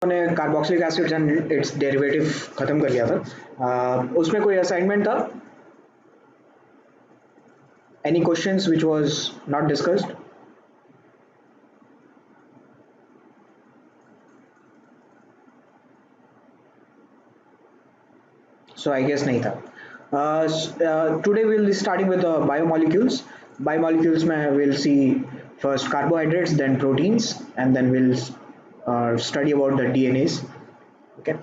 ने carboxylic acid and it's derivative खत्म कर लिया था। उसमें कोई असाइनमेंट था? Any questions which was not discussed? So I guess नहीं था। Today we'll be starting with biomolecules. Biomolecules में we'll see first carbohydrates, then proteins, and then we'll study about the DNAs. Okay.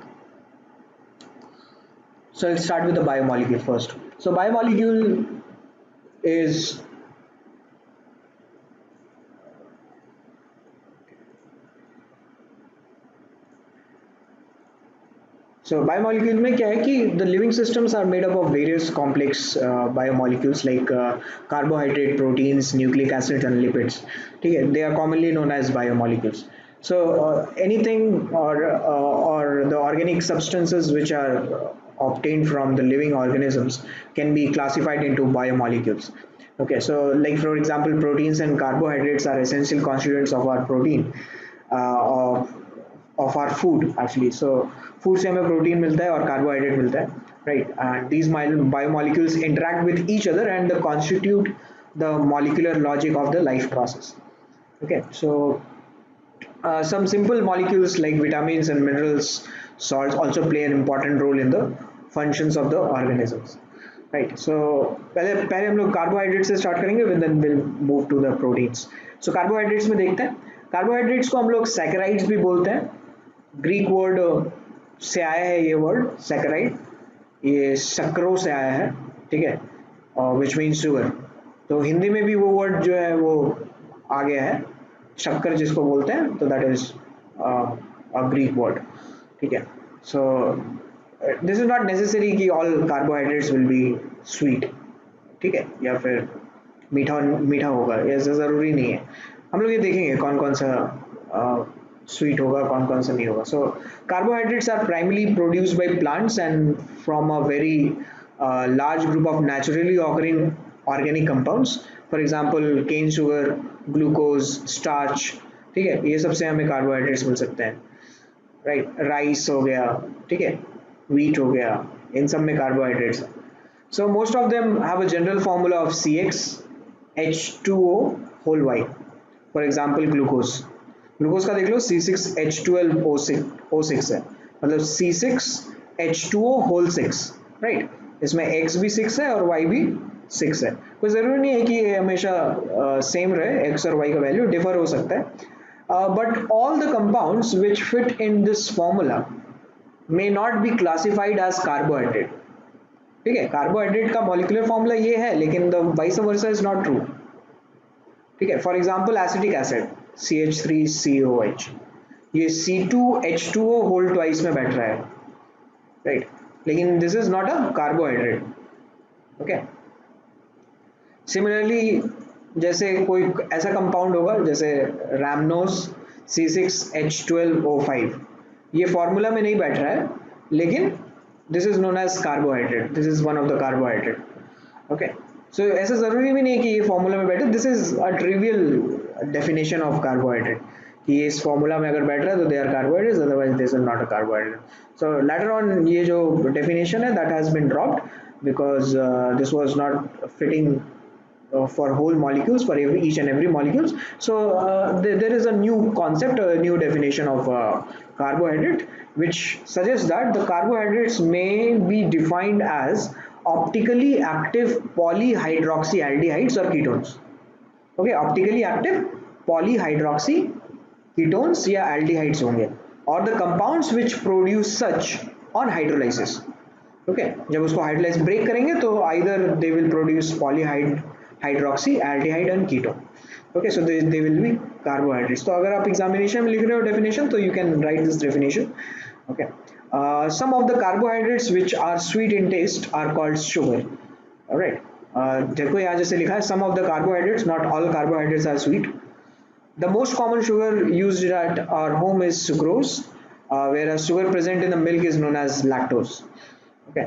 So let's start with the biomolecule first. So biomolecule is So biomolecule में क्या है कि the living systems are made up of various complex biomolecules like carbohydrate, proteins, nucleic acids and lipids. ठीक है, they are commonly known as biomolecules. So anything or the organic substances which are obtained from the living organisms can be classified into biomolecules. Okay, so like for example, proteins and carbohydrates are essential constituents of our protein, of our food actually. So food से हमें protein मिलता है और carbohydrate मिलता है, right? And these biomolecules interact with each other and constitute the molecular logic of the life process. Okay, so some simple molecules like vitamins and minerals, salts also play an important role in the functions of the organisms, right? So पहले पहले हम लोग carbohydrate से start करेंगे, then we'll move to the proteins. So carbohydrates में देखते हैं, carbohydrates को हम लोग सैकराइड्स भी बोलते हैं। ग्रीक वर्ड से आया है ये वर्ड सैकराइड, ये शक्करों से आया है, ठीक है, विच मीन शुगर। तो हिंदी में भी वो वर्ड जो है वो आ गया है, शक्कर जिसको बोलते हैं, तो that is a Greek word, ठीक है। So this is not necessary कि all carbohydrates will be sweet, ठीक है, या फिर मीठा मीठा होगा, ऐसा ज़रूरी नहीं है। हम लोग ये देखेंगे कौन कौन सा स्वीट होगा, कौन कौन सा नहीं होगा। So carbohydrates are primarily produced by plants and from a very large group of naturally occurring organic compounds. For example cane sugar, glucose, starch, ठीक है, ये सबसे हमें कार्बोहाइड्रेट्स मिल सकते हैं, राइट। राइस हो गया, ठीक है, व्हीट हो गया, इन सब में कार्बोहाइड्रेट्स है। So most of them have a general formula of CxH2O whole Y. For example, glucose. Glucose का देख लो C6H12O6 है, मतलब C6H2O whole 6, राइट। इसमें X भी 6 है और Y भी 6 है। कोई ज़रूरी नहीं है कि ये हमेशा सेम रहे, X और Y का वैल्यू डिफर हो सकता है। But all the compounds which fit in this formula may not be classified as carbohydrate. ठीक है, कार्बोहाइड्रेट का मॉलिक्यूलर फॉर्मूला ये है, लेकिन the vice versa is not true, ठीक है। For example acetic acid CH3COH, ये C2H2O होल ट्वाइस में बैठ रहा है, राइट, लेकिन this is not a carbohydrate, okay. Similarly जैसे कोई ऐसा कंपाउंड होगा जैसे रैमनोज C6H12O5, ये फॉर्मूला में नहीं बैठ रहा है, लेकिन this is known as carbohydrate, this is one of the carbohydrate, okay। So ऐसा ज़रूरी भी नहीं है कि ये फॉर्मूला में बैठे, this is a trivial definition of carbohydrate कि ये इस फॉर्मूला में अगर बैठ रहा है तो they are carbohydrates, otherwise this is not a carbohydrate. So later on ये जो definition है that has been dropped because this was not fitting for whole molecules, for each and every molecules. So there is a new concept, a new definition of carbohydrate, which suggests that the carbohydrates may be defined as optically active polyhydroxyaldehydes or ketones. Okay, optically active polyhydroxy ketones या aldehydes होंगे, or the compounds which produce such on hydrolysis. Okay जब उसको hydrolyse break करेंगे तो either they will produce polyhydroxy aldehyde and ketone, okay. So they will be carbohydrates. तो अगर आप examination में लिख रहे हो डेफिनेशन तो you can write this definition, okay. Some of the carbohydrates which are sweet in taste are called sugar, alright. देखो यहाँ जैसे लिखा है some of the carbohydrates, not all carbohydrates are sweet. The most common sugar used at our home is sucrose, whereas sugar present in the milk is known as lactose. Okay,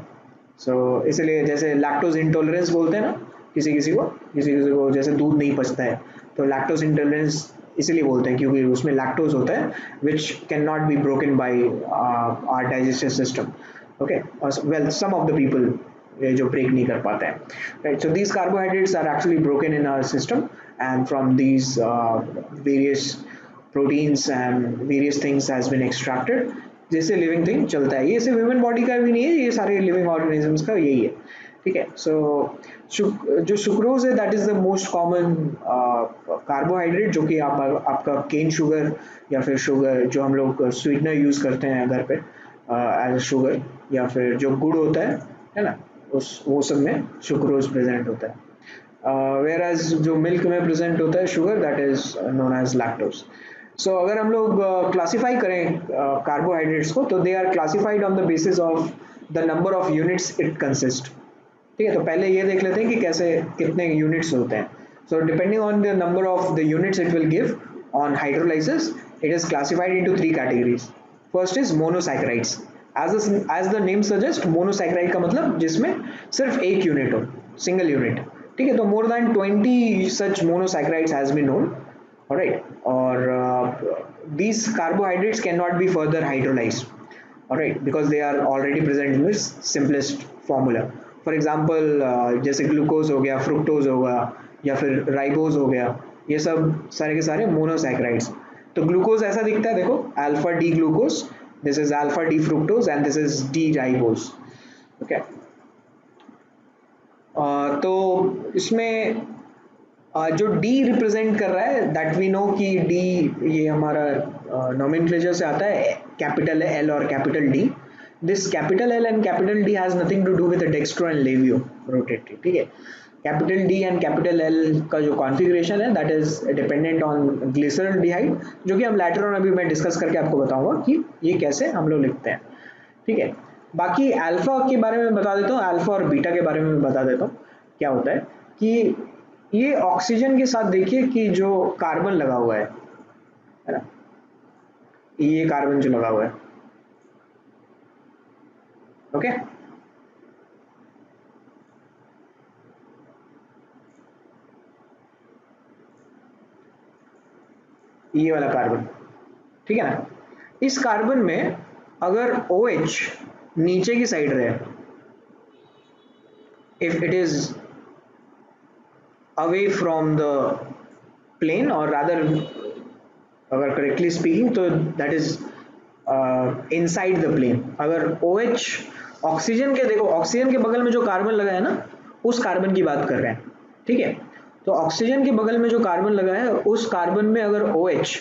so इसलिए जैसे lactose intolerance बोलते हैं ना, किसी किसी को जैसे दूध नहीं पचता है तो लैक्टोज इंटॉलरेंस इसीलिए बोलते हैं क्योंकि उसमें लैक्टोज होता है which can not be broken by our digestive system. Okay, well some of the people जो ब्रेक नहीं कर पाते हैं, right. So these carbohydrates are actually broken in our system and from these various proteins and various things has been extracted, जैसे living thing चलता है. ये सिर्फ ह्यूमन बॉडी का भी नहीं है, ये सारे लिविंग ऑर्गेनिजम्स का यही है. ठीक है. सो जो सुक्रोज है that is the most common carbohydrate जो कि आपका केन शुगर या फिर शुगर जो हम लोग स्वीटनर यूज करते हैं घर पे एज शुगर, या फिर जो गुड़ होता है ना, उस वो सब में सुक्रोज प्रेजेंट होता है. वेयर एज जो मिल्क में प्रेजेंट होता है sugar that is known as lactose. So अगर हम लोग क्लासिफाई करें कार्बोहाइड्रेट्स को तो they are classified on the basis of the number of units it consist. ठीक है, तो पहले ये देख लेते हैं कि कैसे कितने यूनिट्स होते हैं. So depending on the number of the units it will give on hydrolysis, it is classified into 3 categories. First is monosaccharides. As the name suggest, monosaccharide का मतलब जिसमें सिर्फ एक यूनिट हो, सिंगल यूनिट. ठीक है, तो more than 20 such monosaccharides has been known. Alright, or these carbohydrates cannot be further hydrolyzed, alright, because they are already present in this simplest formula. For example, जैसे ग्लूकोज हो गया, fructose हो गया, या फिर राइबोज हो गया, ये सब सारे के सारे मोनोसैकेराइड्स. तो ग्लूकोज ऐसा दिखता है, देखो, alpha D glucose, this is alpha D fructose and this is D ribose. Okay, तो इसमें जो डी रिप्रेजेंट कर रहा है दैट वी नो कि डी ये हमारा नोमेनक्लेचर से आता है, कैपिटल एल और capital D. This capital L and capital D has nothing to do with dextro and levo rotatory. ठीक है, capital D and capital L का जो कॉन्फ़िगरेशन है that is dependent on glyceraldehyde, जो कि हम लेटर ऑन अभी मैं डिस्कस करके आपको बताऊंगा कि ये कैसे हम लोग लिखते हैं. ठीक है, बाकी अल्फा के बारे में बता देता हूँ, अल्फा और बीटा के बारे में बता देता हूँ. क्या होता है कि ये ऑक्सीजन के साथ देखिए कि जो कार्बन लगा हुआ है ना, ये कार्बन जो लगा हुआ है, ओके, ये वाला कार्बन. ठीक है ना, इस कार्बन में अगर OH नीचे की साइड रहे, if it is away from the plane, or rather अगर करेक्टली स्पीकिंग तो that is inside the plane. अगर OH ऑक्सीजन के, देखो ऑक्सीजन के बगल में जो कार्बन लगा है ना, उस कार्बन की बात कर रहे हैं. ठीक है, तो ऑक्सीजन के बगल में जो कार्बन लगा है उस कार्बन में अगर OH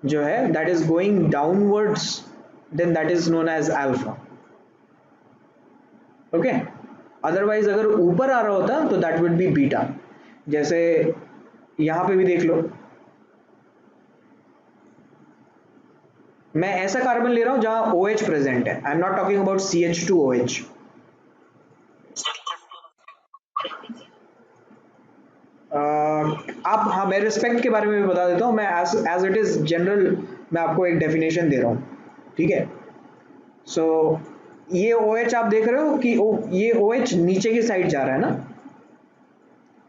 जो है that is going downwards, then that is known as alpha. Okay, otherwise अगर ऊपर आ रहा होता तो दैट वुड बी बीटा. जैसे यहां पे भी देख लो, मैं ऐसा कार्बन ले रहा हूं जहां OH प्रेजेंट है. आई am not talking about CH2OH. आप, हाँ, मैं रिस्पेक्ट के बारे में भी बता देता हूं. मैं एज इट इज जनरल मैं आपको एक डेफिनेशन दे रहा हूं. ठीक है, सो ये OH आप देख रहे हो कि ये OH नीचे की साइड जा रहा है ना,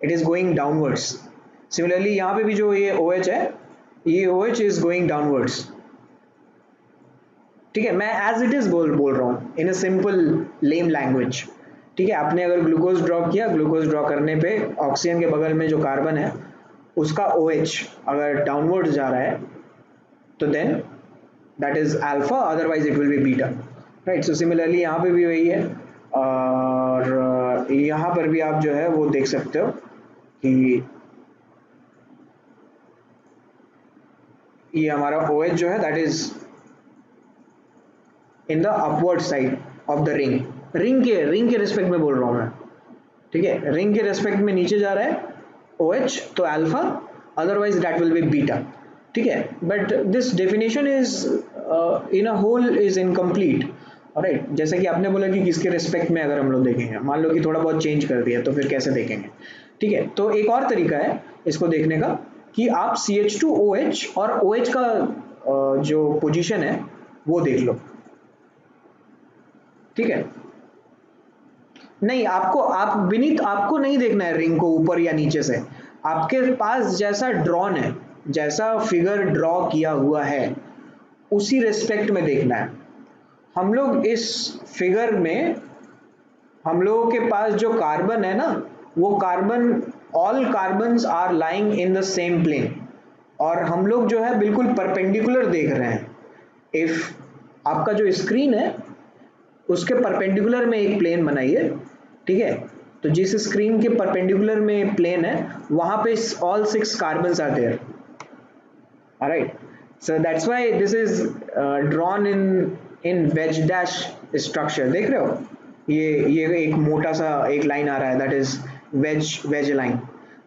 it is going downwards. Similarly यहाँ पे भी जो ये OH है, ये OH इज गोइंग डाउनवर्ड्स. ठीक है, मैं एज इट इज बोल रहा हूँ इन अ सिंपल लेम लैंग्वेज. ठीक है, आपने अगर ग्लूकोज ड्रॉ किया, ग्लूकोज ड्रॉ करने पे ऑक्सीजन के बगल में जो कार्बन है उसका OH अगर डाउनवर्ड जा रहा है तो then that is alpha, otherwise it will be beta. Right, so similarly यहाँ पे भी वही है. और यहाँ पर भी आप जो है वो देख सकते हो कि ये हमारा OH जो है that is in the upward side of the ring. Ring के रिस्पेक्ट में बोल रहा हूँ मैं. ठीक है, रिंग के रेस्पेक्ट में नीचे जा रहा है OH तो alpha, otherwise that will be beta. ठीक है, but this definition is in a whole is incomplete. Right, जैसे कि आपने बोला कि किसके रिस्पेक्ट में अगर हम लोग देखेंगे, मान लो कि थोड़ा बहुत चेंज कर दिया तो फिर कैसे देखेंगे. ठीक है, तो एक और तरीका है इसको देखने का कि आप CH2OH और OH का जो पोजीशन है वो देख लो. ठीक है, नहीं, आप विनीत आपको नहीं देखना है रिंग को ऊपर या नीचे से. आपके पास जैसा ड्रॉन है जैसा फिगर ड्रॉ किया हुआ है उसी रेस्पेक्ट में देखना है। हम लोग इस फिगर में हम लोगों के पास जो कार्बन है ना, वो carbon, all carbons are lying in the same plane, और हम लोग जो है बिल्कुल परपेंडिकुलर देख रहे हैं। इफ आपका जो स्क्रीन है उसके परपेंडिकुलर में एक प्लेन बनाइए, ठीक है। तो जिस स्क्रीन के परपेंडिकुलर में प्लेन है वहां पे all 6 carbons are there. Alright, so that's why this is drawn in wedge dash structure. देख रहे हो, ये एक मोटा सा एक लाइन आ रहा है, that is wedge wedge line,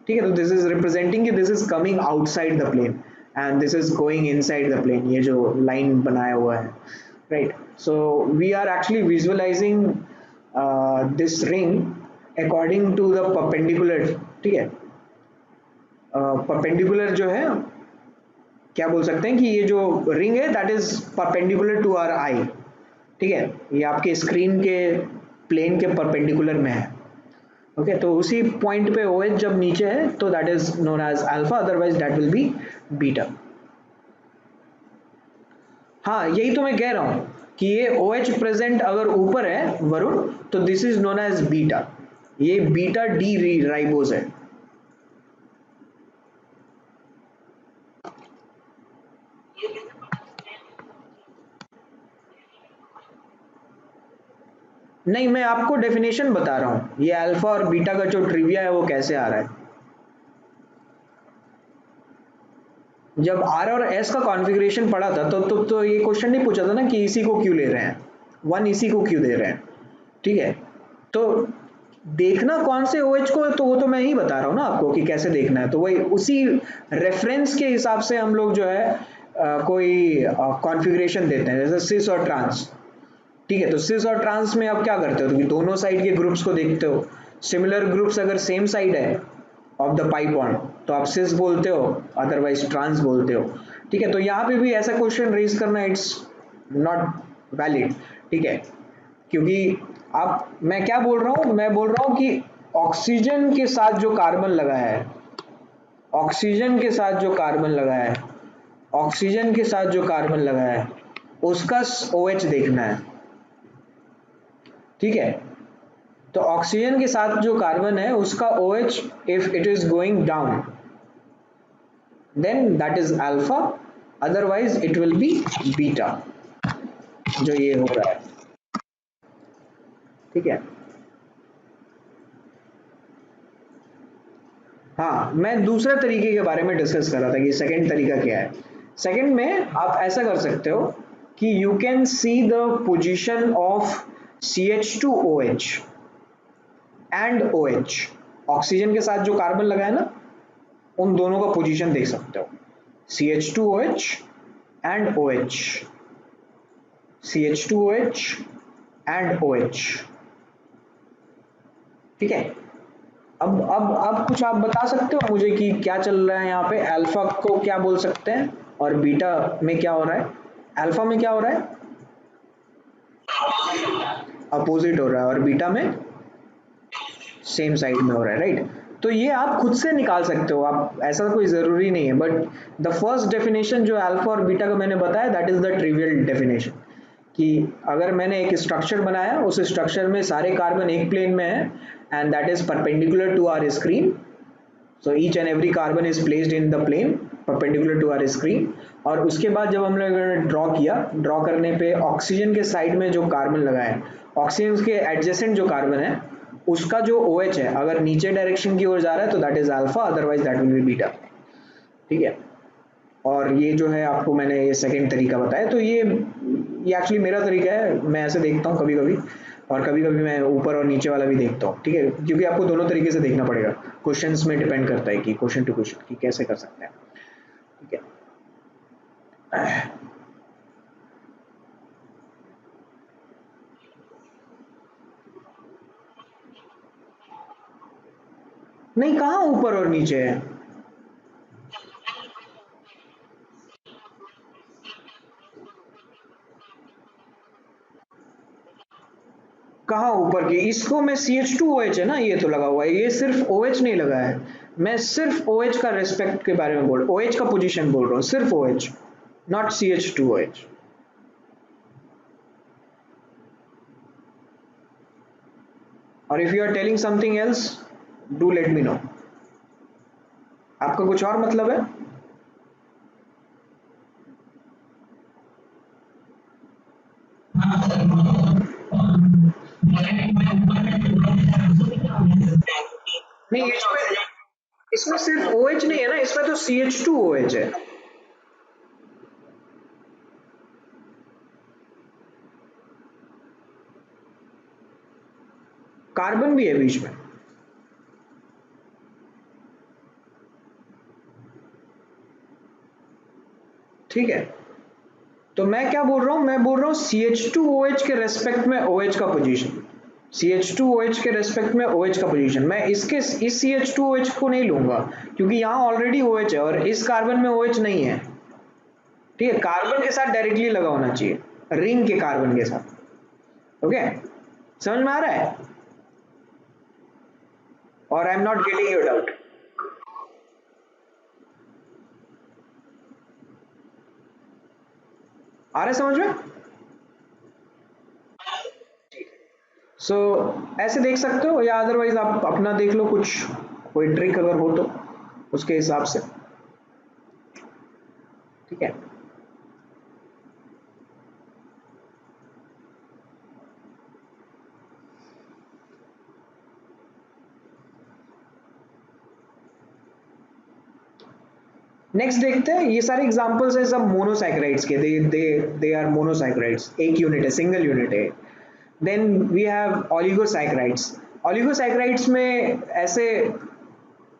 ठीक है। तो दिस इज रिप्रेजेंटिंग कि this is coming outside the plane and this is going inside the plane, ये जो लाइन बनाया हुआ है, right. So we are actually visualizing this ring according to the perpendicular, ठीक है। perpendicular जो है, क्या बोल सकते हैं कि ये जो रिंग है that is perpendicular to our eye, ठीक है। ये आपके स्क्रीन के प्लेन के परपेंडिकुलर में है, ओके। तो उसी पॉइंट पे OH जब नीचे है तो that is known as alpha, otherwise that will be beta. हाँ, यही तो मैं कह रहा हूं कि ये OH प्रेजेंट अगर ऊपर है वरुण, तो this is known as beta, ये बीटा डी राइबोज है। नहीं, मैं आपको डेफिनेशन बता रहा हूं, ये अल्फा और बीटा का जो ट्रिविया है वो कैसे आ रहा है। जब आर और एस का कॉन्फ़िगरेशन पढ़ा था तो ये क्वेश्चन नहीं पूछा था ना कि इसी को क्यों ले रहे हैं, वन इसी को क्यों दे रहे हैं, ठीक है। तो देखना कौन से OH को, तो वो तो मैं ही बता रहा हूँ ना आपको कि कैसे देखना है। तो वही उसी रेफरेंस के हिसाब से हम लोग जो है कोई कॉन्फ़िगरेशन देते हैं, जैसे सिस और ट्रांस, ठीक है। तो सिस और ट्रांस में आप क्या करते हो कि दोनों साइड के ग्रुप्स को देखते हो, सिमिलर ग्रुप्स अगर सेम साइड है ऑफ द पाई बॉन्ड तो आप सिस बोलते हो, अदरवाइज ट्रांस बोलते हो, ठीक है। तो यहाँ पे भी ऐसा क्वेश्चन रेज करना इट्स नॉट वैलिड, ठीक है। क्योंकि आप, मैं क्या बोल रहा हूँ, मैं बोल रहा हूँ कि ऑक्सीजन के साथ जो कार्बन लगा है, ऑक्सीजन के साथ जो कार्बन लगा है, ऑक्सीजन के साथ जो कार्बन लगा है उसका OH देखना है, ठीक है। तो ऑक्सीजन के साथ जो कार्बन है उसका OH if it is going down then that is alpha, otherwise it will be beta, जो ये हो रहा है, ठीक है। हाँ, मैं दूसरे तरीके के बारे में डिस्कस कर रहा था कि सेकंड तरीका क्या है। सेकंड में आप ऐसा कर सकते हो कि you can see the position of CH2OH and OH, oxygen के साथ जो कार्बन लगा है ना उन दोनों का पोजीशन देख सकते हो, CH2OH and OH, CH2OH and OH, ठीक है। अब कुछ आप बता सकते हो मुझे कि क्या चल रहा है यहाँ पे, अल्फा को क्या बोल सकते हैं और बीटा में क्या हो रहा है, अल्फा में क्या हो रहा है, अपोजिट हो रहा है, और बीटा में सेम साइड में हो रहा है, राइट। तो ये आप खुद से निकाल सकते हो, आप ऐसा कोई जरूरी नहीं है, बट द फर्स्ट डेफिनेशन जो अल्फा और बीटा का मैंने बताया that is the trivial definition, कि अगर मैंने एक स्ट्रक्चर बनाया, उस स्ट्रक्चर में सारे कार्बन एक प्लेन में है and that is perpendicular to our screen, so each and every carbon is placed in the plane perpendicular to our screen, और उसके बाद जब हम लोगों ने ड्रॉ किया, ड्रॉ करने पे ऑक्सीजन के साइड में जो कार्बन लगा है, ऑक्सीजन के एडजेसेंट जो कार्बन है उसका जो OH है अगर नीचे डायरेक्शन की ओर जा रहा है तो that is alpha, otherwise that will be beta, ठीक है। और ये जो है आपको मैंने ये सेकंड तरीका बताया, तो ये एक्चुअली मेरा तरीका है, मैं ऐसे देखता हूँ कभी कभी, और कभी कभी मैं ऊपर और नीचे वाला भी देखता हूँ, ठीक है। क्योंकि आपको दोनों तरीके से देखना पड़ेगा, क्वेश्चंस में डिपेंड करता है कि क्वेश्चन टू क्वेश्चन कि कैसे कर सकते हैं, ठीक है। नहीं, कहाँ ऊपर और नीचे है, कहाँ ऊपर की, इसको मैं CH2OH है ना ये तो लगा हुआ है, ये सिर्फ OH नहीं लगा है, मैं सिर्फ OH का रेस्पेक्ट के बारे में बोल, OH का पोजीशन बोल रहा हूँ, सिर्फ OH, नॉट CH2OH. और if you are telling something else, do let me know. आपका कुछ और मतलब है? नहीं, इसमें सिर्फ OH नहीं है ना, इसमें तो CH2OH है. कार्बन भी है बीच में. ठीक है, तो मैं क्या बोल रहा हूँ, मैं बोल रहा हूँ CH2OH के रेस्पेक्ट में OH का पोजीशन, CH2OH के रेस्पेक्ट में OH का पोजीशन. मैं इस CH2OH को नहीं लूंगा क्योंकि यहाँ ऑलरेडी OH है और इस कार्बन में OH नहीं है. ठीक है, कार्बन के साथ डायरेक्टली लगा होना चाहिए, रिंग के कार्बन के साथ. ओके, समझ में आ रहा है? और I am not getting your doubt. आ रहा है समझ में? सो ऐसे देख सकते हो, या अदरवाइज आप अपना देख लो, कुछ कोई ट्रिक अगर हो तो उसके हिसाब से. ठीक है, नेक्स्ट देखते हैं. ये सारे एग्जांपल्स हैं सब मोनोसैकेराइड्स के. दे आर मोनोसैकेराइड्स, एक यूनिट है, सिंगल यूनिट है. Then we have oligosaccharides. Oligosaccharides में ऐसे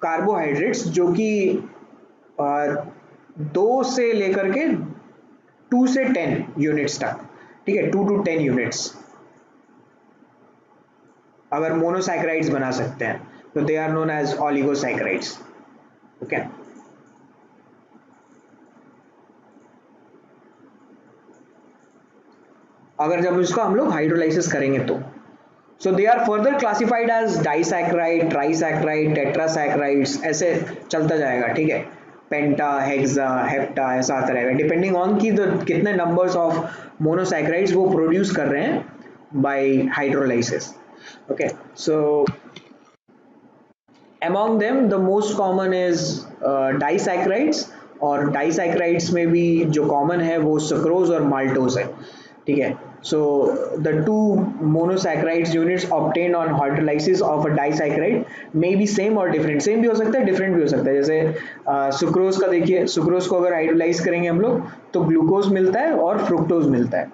कार्बोहाइड्रेट्स जो कि 2 से लेकर के 2 से 10 यूनिट्स तक, ठीक है, 2 to 10 यूनिट्स अगर मोनोसैकेराइड्स बना सकते हैं तो they are known as oligosaccharides. Okay, अगर जब इसका हम लोग हाइड्रोलाइसिस करेंगे तो. So they are further classified as disaccharide, trisaccharide, tetrasaccharides, ऐसे चलता जाएगा. ठीक है, पेंटा, हेक्सा, हेप्टा, ऐसा आता रहेगा डिपेंडिंग ऑन की कितने नंबर्स ऑफ मोनोसैकेराइड्स वो प्रोड्यूस कर रहे हैं bye hydrolysis. Okay, so among them the most common is disaccharides. और disaccharides में भी जो common है वो sucrose और maltose है. ठीक है, so the two monosaccharides units obtained on hydrolysis of a disaccharide may be same or different. same भी हो सकता है, different भी हो सकता है. जैसे सुक्रोज का देखिए, सुक्रोज को अगर हाइड्रोलाइज करेंगे हम लोग तो ग्लूकोज मिलता है और फ्रुक्टोज मिलता है.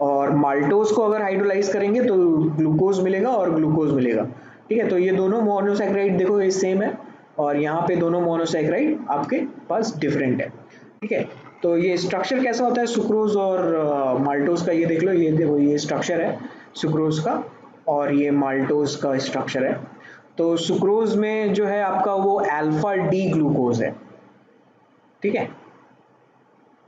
और माल्टोज को अगर हाइड्रोलाइज करेंगे तो ग्लूकोज मिलेगा और ग्लूकोज मिलेगा. ठीक है, तो ये दोनों मोनोसैकेराइड देखो ये सेम है और यहाँ पे दोनों मोनोसैकेराइड आपके पास डिफरेंट है. ठीक है, तो ये स्ट्रक्चर कैसा होता है सुक्रोज और माल्टोज का, ये देख लो. ये देखो, ये स्ट्रक्चर है सुक्रोज का और ये माल्टोज का स्ट्रक्चर है. तो सुक्रोज में जो है आपका वो अल्फा डी ग्लूकोज है. ठीक है,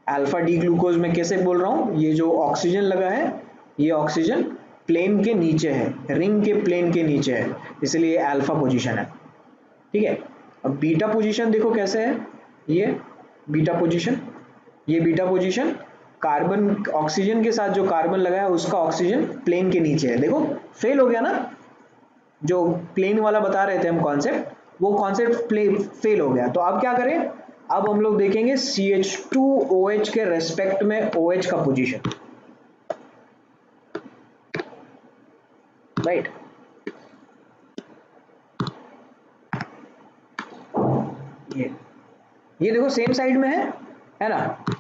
अल्फा डी ग्लूकोज में कैसे बोल रहा हूँ, ये जो ऑक्सीजन लगा है ये ऑक्सीजन प्लेन के नीचे है, रिंग के प्लेन के नीचे है, इसलिए अल्फा पोजीशन है. ठीक है, अब बीटा पोजीशन देखो कैसे है. ये बीटा पोजीशन, ये बीटा पोजीशन कार्बन, ऑक्सीजन के साथ जो कार्बन लगा है उसका ऑक्सीजन प्लेन के नीचे है. देखो फेल हो गया ना, जो प्लेन वाला बता रहे थे हम कॉन्सेप्ट, वो कॉन्सेप्ट फेल हो गया. तो अब क्या करें, अब हम लोग देखेंगे CH2OH के रेस्पेक्ट में OH का पोजीशन. राइट, ये देखो सेम साइड में है ना.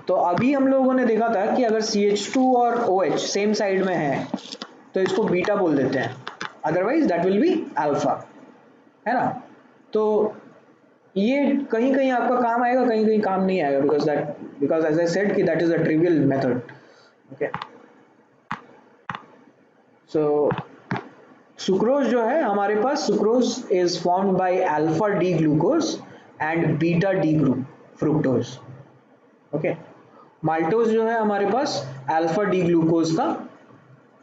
तो अभी हम लोगों ने देखा था कि अगर CH2 और OH सेम साइड में है तो इसको बीटा बोल देते हैं, otherwise that will be alpha, है ना. तो ये कहीं कहीं आपका काम आएगा, कहीं कहीं काम नहीं आएगा, बिकॉज एज आई सेड कि that is a trivial method. Okay, so sucrose जो है हमारे पास, sucrose is formed by alpha D glucose and beta D group fructose. Okay, maltose जो है हमारे पास अल्फा डी ग्लूकोज का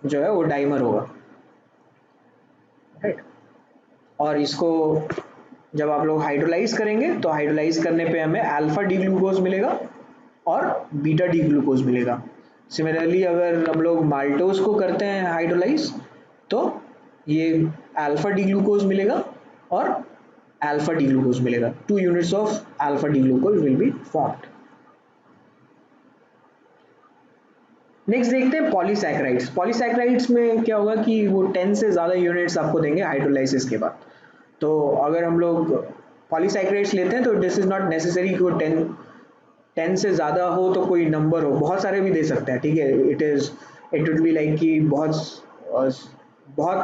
जो है वो डाइमर होगा. राइट, और इसको जब आप लोग हाइड्रोलाइज करेंगे तो हाइड्रोलाइज करने पे हमें अल्फा डी ग्लूकोज मिलेगा और बीटा डी ग्लूकोज मिलेगा। सिमिलरली अगर हम लोग माल्टोज को करते हैं हाइड्रोलाइज तो ये अल्फा डी ग्लूकोज मिलेगा और अल्फा डी ग्लूकोज मिलेगा। 2 units of alpha D glucose will be formed. Next देखते हैं पॉलीसैकेराइड्स। पॉलीसैकेराइड्स में क्या होगा कि वो 10 से ज़्यादा यूनिट्स आपको देंगे हाइड्रोलाइसिस के बाद। तो अगर हम लोग पॉलीसैकेराइड्स लेते हैं तो दिस इज नॉट नेसेसरी कि वो 10 से ज़्यादा हो तो कोई नंबर हो, बहुत सारे भी दे सकते हैं, ठीक है। इट वुड बी लाइक कि बहुत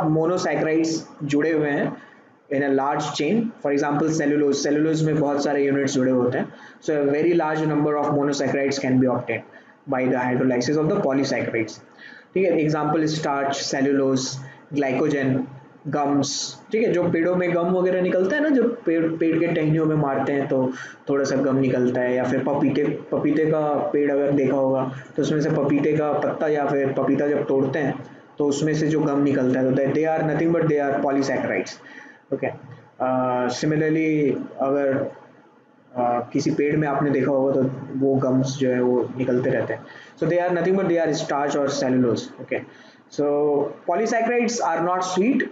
मोनोसैकेराइड्स जुड़े हुए हैं in a large chain. For example, cellulose में बहुत सारे यूनिट्स जुड़े होते हैं, so a very large number of monosaccharides can be obtained by the hydrolysis of the polysaccharides. ठीक है, example starch, cellulose, glycogen, gums, ठीक है, जो पेड़ों में गम वगैरह निकलता है ना, जब पेड़ के टहनियों में मारते हैं तो थोड़ा सा गम निकलता है, या फिर पपीते का पेड़ अगर देखा होगा तो उसमें से पपीते का पत्ता या फिर पपीता जब तोड़ते हैं तो उसमें से जो गम निकलता है तो they are nothing but they are polysaccharides. Okay, similarly अगर किसी पेड़ में आपने देखा होगा तो वो गम्स जो है वो निकलते रहते हैं, so they are nothing but they are starch और cellulose. Okay, so polysaccharides are not sweet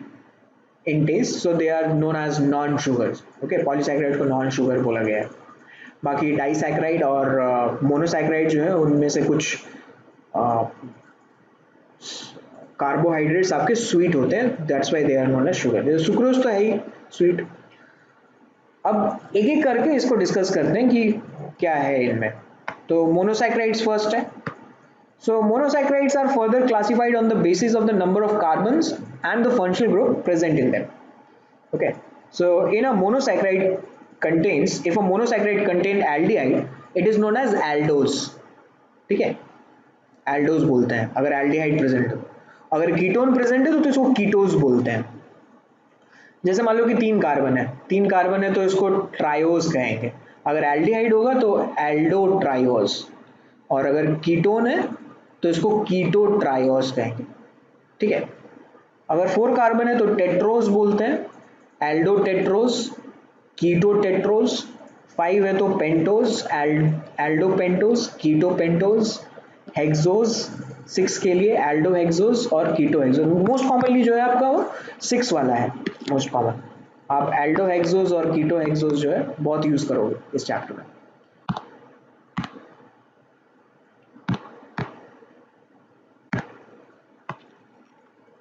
in taste, so they are known as non sugars. Okay, polysaccharide को नॉन शुगर बोला गया है। बाकी डाइसैकेराइड और मोनोसैकेराइड जो है उनमें से कुछ कार्बोहाइड्रेट्स आपके स्वीट होते हैं, that's why they are known as sugar. Sucrose तो है ही स्वीट। अब एक एक करके इसको डिस्कस करते हैं कि क्या है इनमें। तो मोनोसैकेराइड्स फर्स्ट है। So monosaccharides are further classified on the basis of the number of carbons and the functional group present in them. Okay, so in a monosaccharide contains, if a monosaccharide contain aldehyde, it is known as aldose। ठीक है, aldose बोलते हैं अगर aldehyde present है। अगर ketone present है तो इसको कीटोज बोलते हैं। जैसे मान लो कि 3 कार्बन है तो इसको ट्रायोज कहेंगे। अगर एल्डिहाइड होगा तो एल्डो ट्रायोज, और अगर कीटोन है तो इसको कीटो ट्रायोज कहेंगे। ठीक है, अगर 4 कार्बन है तो टेट्रोज बोलते हैं, एल्डो टेट्रोज, कीटो टेट्रोज। 5 है तो पेंटोज, एल्डो पेंटोज, कीटो पेंटोज। हेक्सोज 6 के लिए एल्डो हेक्सोज और कीटो हेक्सोज। मोस्ट कॉमनली जो है आपका वो 6 वाला है मोस्ट कॉमन। आप एल्डो हेक्सोज और कीटो हेक्सोज जो है बहुत यूज करोगे इस चैप्टर में।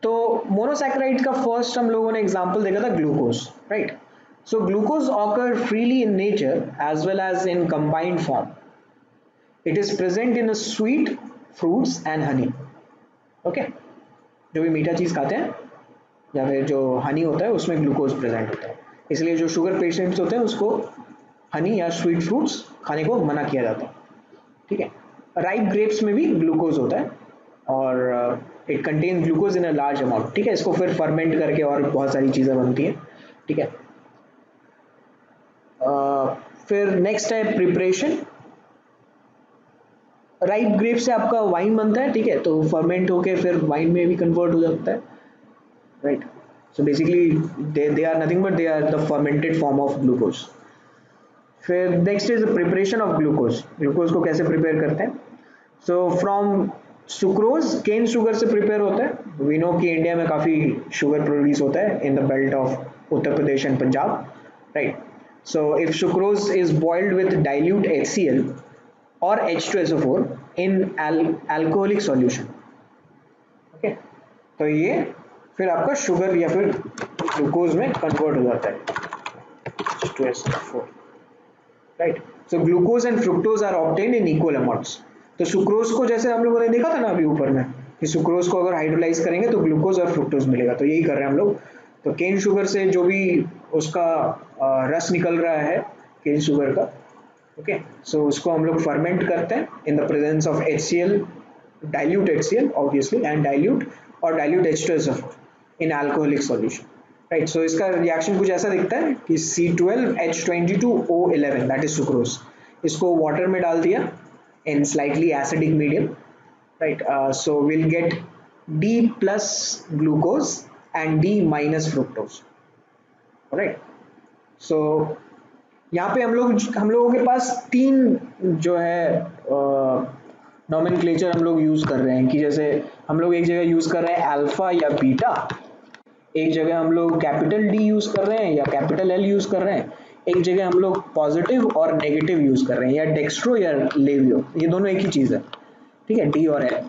तो मोनोसैकेराइड का फर्स्ट हम लोगों ने एग्जांपल देखा था glucose, right. So glucose occur freely in nature as well as in combined form. It is present in sweet fruits and honey. Okay, जो भी मीठा चीज खाते हैं या फिर जो हनी होता है उसमें ग्लूकोज प्रेजेंट होता है, इसलिए जो शुगर पेशेंट्स होते हैं उसको हनी या स्वीट फ्रूट्स खाने को मना किया जाता है। ठीक है, राइप ग्रेप्स में भी ग्लूकोज होता है और it contain glucose in a large amount. ठीक है, इसको फिर फर्मेंट करके और बहुत सारी चीज़ें बनती हैं। ठीक है, फिर नेक्स्ट है प्रिपरेशन। राइप ग्रेप से आपका वाइन बनता है, ठीक है, तो फर्मेंट होके फिर वाइन में भी कन्वर्ट हो जाता है, right. So basically they are nothing but they are the fermented form of glucose. फिर next is preparation of glucose. Glucose को कैसे प्रिपेयर करते हैं? So from sucrose, cane sugar से प्रिपेयर होता है। वी नो कि इंडिया में काफ़ी शुगर प्रोड्यूस होता है in the belt of Uttar Pradesh and Punjab, right. So if sucrose is boiled with dilute HCl और H2SO4 in alcoholic solution, okay, तो ये फिर आपका शुगर या फिर ग्लूकोज में कन्वर्ट हो जाता है, H2SO4, right. So glucose and fructose are obtained in equal amounts. तो सुक्रोज को जैसे हम लोगों ने देखा था ना अभी ऊपर में कि सुक्रोज को अगर हाइड्रोलाइज करेंगे तो ग्लूकोज और फ्रुक्टोज मिलेगा, तो यही कर रहे हैं हम लोग। तो केन शुगर से जो भी उसका रस निकल रहा है केन शुगर का, ओके, सो उसको हम लोग फर्मेंट करते हैं in the presence of HCl, dilute HCl obviously, and dilute H2SO4 in alcoholic solution, right. So इसका रिएक्शन कुछ ऐसा दिखता है कि C12H22O11 दैट इज सुक्रोज, इसको वाटर में डाल दिया in slightly acidic medium, right. So will get D plus glucose and D minus fructose, right. सो यहाँ पे हम लोगों के पास तीन जो है नॉमेनक्लेचर हम लोग यूज कर रहे हैं, कि जैसे हम लोग एक जगह यूज कर रहे हैं अल्फा या बीटा, एक जगह हम लोग कैपिटल डी यूज कर रहे हैं या कैपिटल एल यूज कर रहे हैं, एक जगह हम लोग पॉजिटिव और नेगेटिव यूज कर रहे हैं, या डेक्स्ट्रो या लेवियो, ये दोनों एक ही चीज है, ठीक है, डी और एल।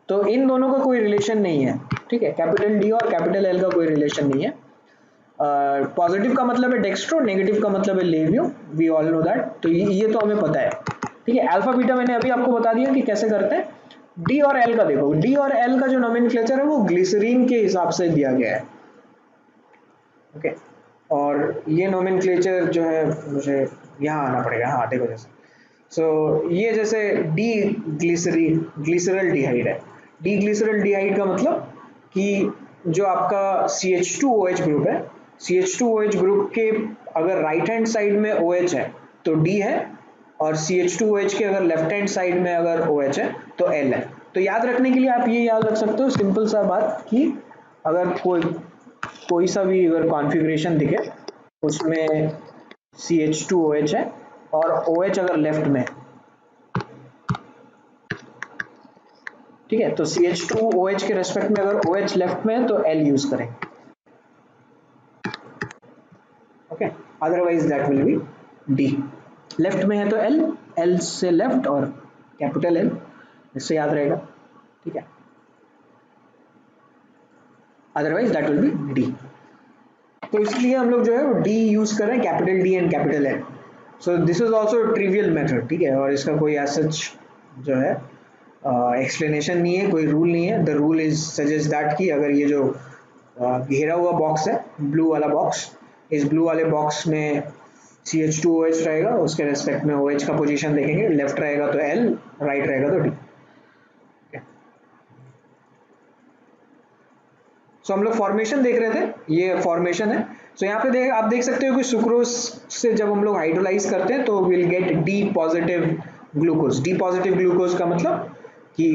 तो इन दोनों का कोई रिलेशन नहीं है, ठीक है, कैपिटल डी और कैपिटल एल का कोई रिलेशन नहीं है। पॉजिटिव का मतलब है डेक्स्ट्रो, नेगेटिव का मतलब है लेवियो, वी ऑल नो दैट, तो ये तो हमें पता है, ठीक है। अल्फा बीटा मैंने अभी आपको बता दिया कि कैसे करते हैं। डी और एल का देखो, डी और एल का जो नोमेनक्लेचर है वो ग्लिसरीन के हिसाब से दिया गया है, ओके। और ये नोमेनक्लेचर जो है, मुझे यहाँ आना पड़ेगा, हाँ देखो जैसे, ये जैसे डी ग्लिसरीन ग्लिसरल डिहाइड है। डी ग्लिसरल डिहाइड का मतलब कि जो आपका CH2OH ग्रुप है, CH2OH ग्रुप के अगर राइट हैंड साइड में OH है तो D है, और CH2OH के अगर लेफ्ट हैंड साइड में अगर OH है तो L है। तो याद रखने के लिए आप ये याद रख सकते हो, सिंपल सा बात, कि अगर कोई सा भी अगर कॉन्फ़िगरेशन दिखे उसमें CH2OH है और OH अगर लेफ्ट में, ठीक है, तो CH2OH के रेस्पेक्ट में अगर OH लेफ्ट में है तो L यूज करें, okay, otherwise that will B D। Left में है तो L, L से लेफ्ट और कैपिटल L, इससे याद रहेगा, ठीक है, otherwise that will B D। तो इसलिए हम लोग जो है वो D यूज कर रहे हैं, capital D and capital L। So this is also trivial method, ठीक है, और इसका कोई सच जो है एक्सप्लेनेशन नहीं है, कोई रूल नहीं है। The rule is suggest that कि अगर ये जो घेरा हुआ बॉक्स है, ब्लू वाला बॉक्स, इस ब्लू वाले बॉक्स में CH2OH रहेगा, उसके रेस्पेक्ट में OH का पोजीशन देखेंगे, लेफ्ट रहेगा तो L, राइट रहेगा तो D। सो हम लोग फॉर्मेशन देख रहे थे, ये फॉर्मेशन है। सो यहाँ पे आप देख सकते हो कि सुक्रोज से जब हम लोग हाइड्रोलाइज करते हैं तो will get D positive glucose. D positive glucose का मतलब कि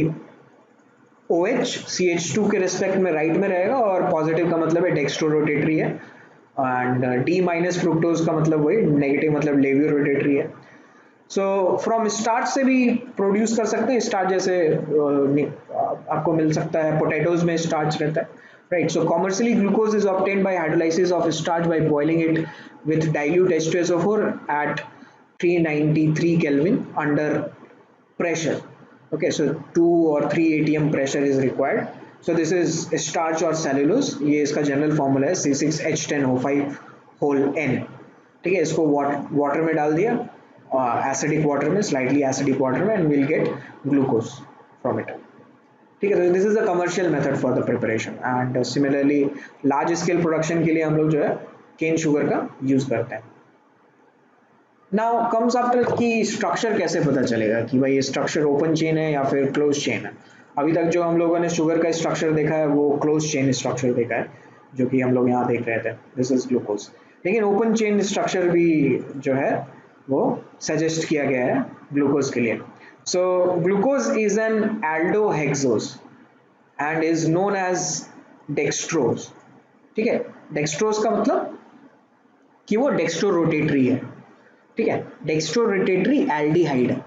OH CH2 के रेस्पेक्ट में राइट में रहेगा, और पॉजिटिव का मतलब है डेक्स्ट्रो रोटेटरी है, एंड D माइनस फ्रुक्टोज का मतलब वही नेगेटिव मतलब लेवियो रोटेटरी है। सो फ्रॉम स्टार्च से भी प्रोड्यूस कर सकते हैं, स्टार्च जैसे आपको मिल सकता है, पोटैटोज में स्टार्च रहता है, right. So commercially glucose is obtained by hydrolysis of starch by boiling it with dilute H2SO4 at 393 Kelvin under pressure, okay, so 2 or 3 atm pressure is required। so this is starch or cellulose, ये इसका general formula है C6H10O5 whole n, ठीक है। इसको water में डाल दिया, acidic water में, स्लाइटली एसिडिक वाटर में, and will get glucose from it, ठीक है। तो this is a commercial method for the preparation, and similarly large scale production के लिए हम लोग जो है केन शुगर का यूज करते हैं। नाउ कम्स आफ्टर कि स्ट्रक्चर कैसे पता चलेगा कि भाई ये स्ट्रक्चर ओपन चेन है या फिर क्लोज चेन है। अभी तक जो हम लोगों ने शुगर का स्ट्रक्चर देखा है वो क्लोज चेन स्ट्रक्चर देखा है, जो कि हम लोग यहाँ देख रहे थे, दिस इज ग्लूकोज। लेकिन ओपन चेन स्ट्रक्चर भी जो है वो सजेस्ट किया गया है ग्लूकोज के लिए। So glucose is an aldohexose and is known as dextrose, ठीक है। डेक्सट्रोज का मतलब कि वो डेक्स्ट्रो रोटेटरी है, ठीक है, डेक्स्ट्रो रोटेटरी एल्डिहाइड है,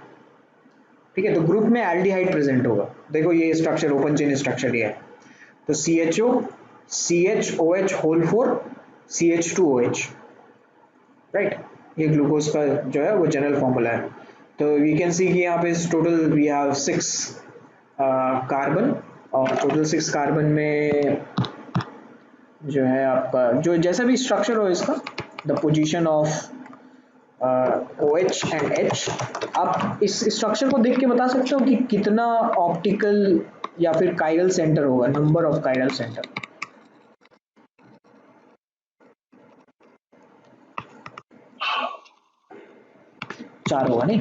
ठीक है। तो ग्रुप में एल्डिहाइड प्रेजेंट होगा, देखो ये स्ट्रक्चर ओपन चेन स्ट्रक्चर ये है, तो CHO CHOH whole 4 CH2OH, right, ये ग्लूकोज का जो है वो जनरल फॉर्मूला है। तो वी कैन सी कि यहाँ पे टोटल वी हैव 6 कार्बन, और टोटल 6 कार्बन में जो है आपका जो जैसा भी स्ट्रक्चर हो इसका, the position of OH and H, आप इस स्ट्रक्चर को देख के बता सकते हो कि कितना ऑप्टिकल या फिर कायरल सेंटर होगा, नंबर ऑफ कायरल सेंटर। 4 होगा नहीं,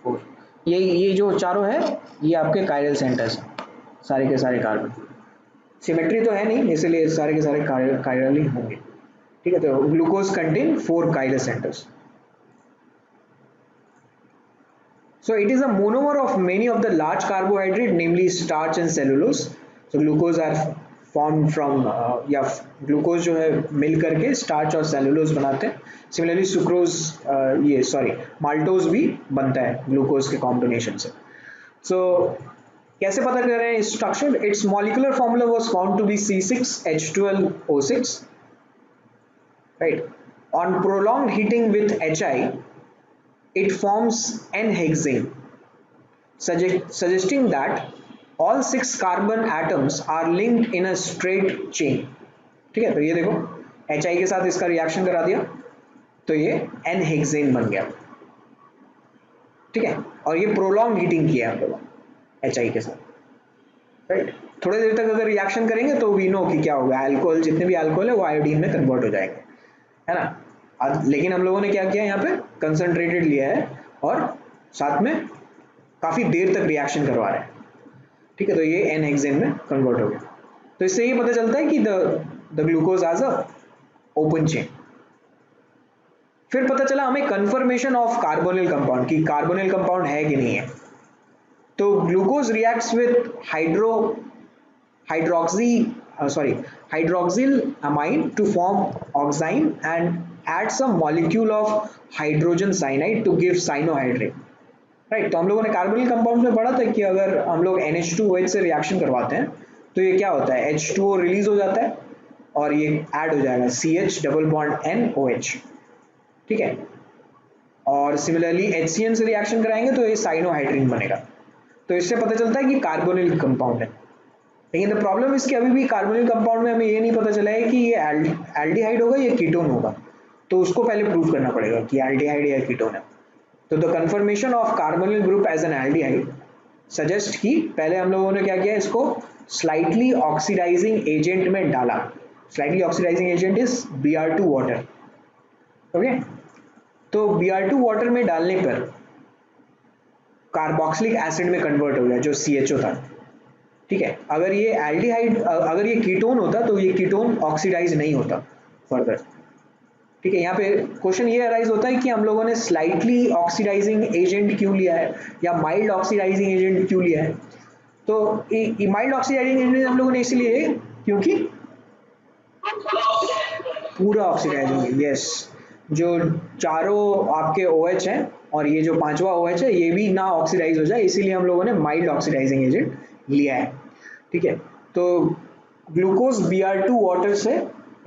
4। ये जो चारों है ये आपके कायरल सेंटर्स हैं, सारे के सारे कार्बन। सिमेट्री तो है नहीं, इसलिए सारे के सारे कायरल ही होंगे, ठीक है। तो glucose contain 4 chiral centres. So it is a monomer of many of the large carbohydrate, namely starch and cellulose. So glucose are form from या ग्लूकोज जो है मिल करके स्टार्च और सेलुलोज बनाते हैं. सिमिलरली सुक्रोज ये सॉरी माल्टोज भी बनता है ग्लूकोज के कॉम्बिनेशन से. सो कैसे पता कर रहे हैं structure? Its molecular formula was found to be C6H12O6, right? On prolonged heating with Hi, it forms N-hexane, suggesting that all 6 carbon atoms are linked in a straight chain. ठीक है, तो ये देखो Hi के साथ इसका रिएक्शन करा दिया तो ये N-hexane बन गया. ठीक है, और ये प्रोलॉन्ग हीटिंग किया हम लोगों Hi के साथ, राइट. थोड़ी देर तक अगर रिएक्शन करेंगे तो वी नो कि क्या होगा, अल्कोहल जितने भी अल्कोहल है वो आयोडीन में कन्वर्ट हो जाएंगे, है ना. लेकिन हम लोगों ने क्या किया यहाँ पे, कंसंट्रेटेड लिया है और साथ में काफी देर तक रिएक्शन करवा रहे हैं. ठीक है, तो ये एन हेक्सेन में कन्वर्ट हो गया. तो इससे ये पता चलता है कि the glucose as a open chain. फिर पता चला हमें कंफर्मेशन ऑफ कार्बोनिल कंपाउंड कि कार्बोनिल कंपाउंड है कि नहीं है. तो glucose reacts with hydroxyl amine to form oxime and adds a molecule of hydrogen cyanide to give cyanohydrate. Right, तो हम लोगों ने कार्बोनिल कंपाउंड में पढ़ा था कि अगर हम लोग NH2OH से रिएक्शन करवाते हैं तो ये क्या होता है, H2O रिलीज हो जाता है और ये ऐड हो जाएगा CH डबल बॉन्ड NOH. ठीक है, और सिमिलरली HCN से रिएक्शन कराएंगे तो ये साइनोहाइड्रिन बनेगा. तो इससे पता चलता है कि कार्बोनिल कंपाउंड है. लेकिन द प्रॉब्लम इसकी अभी भी कार्बोनिल कंपाउंड में हमें ये नहीं पता चला है कि ये एल्डिहाइड होगा या कीटोन होगा. तो उसको पहले प्रूव करना पड़ेगा कि एल्डिहाइड या कीटोन है. तो the confirmation of carbonyl group as an aldehyde suggest कि पहले हम लोगों ने क्या किया, इसको स्लाइटली ऑक्सीडाइजिंग एजेंट में डाला. Slightly oxidising agent is Br2 water. Okay, तो Br2 वाटर में डालने पर कार्बोक्सिलिक एसिड में कन्वर्ट हो गया जो CHO था. ठीक है, अगर ये एल्डिहाइड, अगर ये कीटोन होता तो ये कीटोन ऑक्सीडाइज नहीं होता फर्दर. ठीक है, यहाँ पे क्वेश्चन ये अराइज होता है कि हम लोगों ने स्लाइटली ऑक्सीडाइजिंग एजेंट क्यों लिया है या माइल्ड ऑक्सीडाइजिंग एजेंट क्यों लिया है. तो माइल्ड ऑक्सीडाइजिंग एजेंट हम लोगों ने इसलिए क्योंकि पूरा ऑक्सीडाइजिंग, यस, जो चारों आपके OH हैं और ये जो पांचवा OH है ये भी ना ऑक्सीडाइज हो जाए, इसीलिए हम लोगों ने माइल्ड ऑक्सीडाइजिंग एजेंट लिया है. ठीक है, तो ग्लूकोज Br2 वाटर से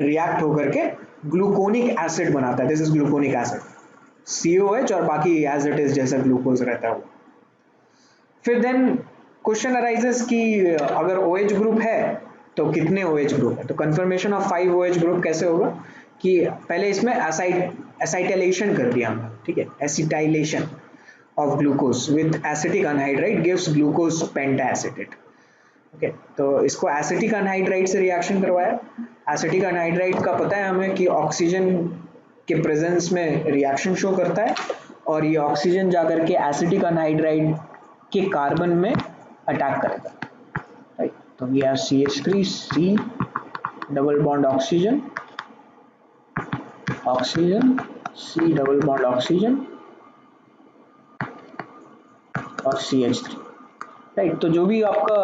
रिएक्ट होकर के ग्लूकोनिक एसिड बनाता है. This is gluconic acid, COH और बाकी एज इट इज जैसा ग्लूकोज रहता है वो. फिर देन क्वेश्चन अराइजेस कि अगर OH ग्रुप है तो कितने OH ग्रुप है. तो कंफर्मेशन ऑफ 5 OH ग्रुप कैसे होगा कि पहले इसमें एसाइटाइलेशन कर दिया हमने. ठीक है, acetylation of glucose with acetic anhydride gives glucose pentaacetate. Okay, तो इसको एसिटिक अनहाइड्राइड से रिएक्शन करवाया. एसिटिक अनहाइड्राइड का पता है हमें कि ऑक्सीजन के प्रेजेंस में रिएक्शन शो करता है और ये ऑक्सीजन जाकर के एसिटिक अनहाइड्राइड के कार्बन में अटैक करेगा. राइट, तो we have CH3C double bond oxygen, oxygen C double bond oxygen और CH3. राइट, तो जो भी आपका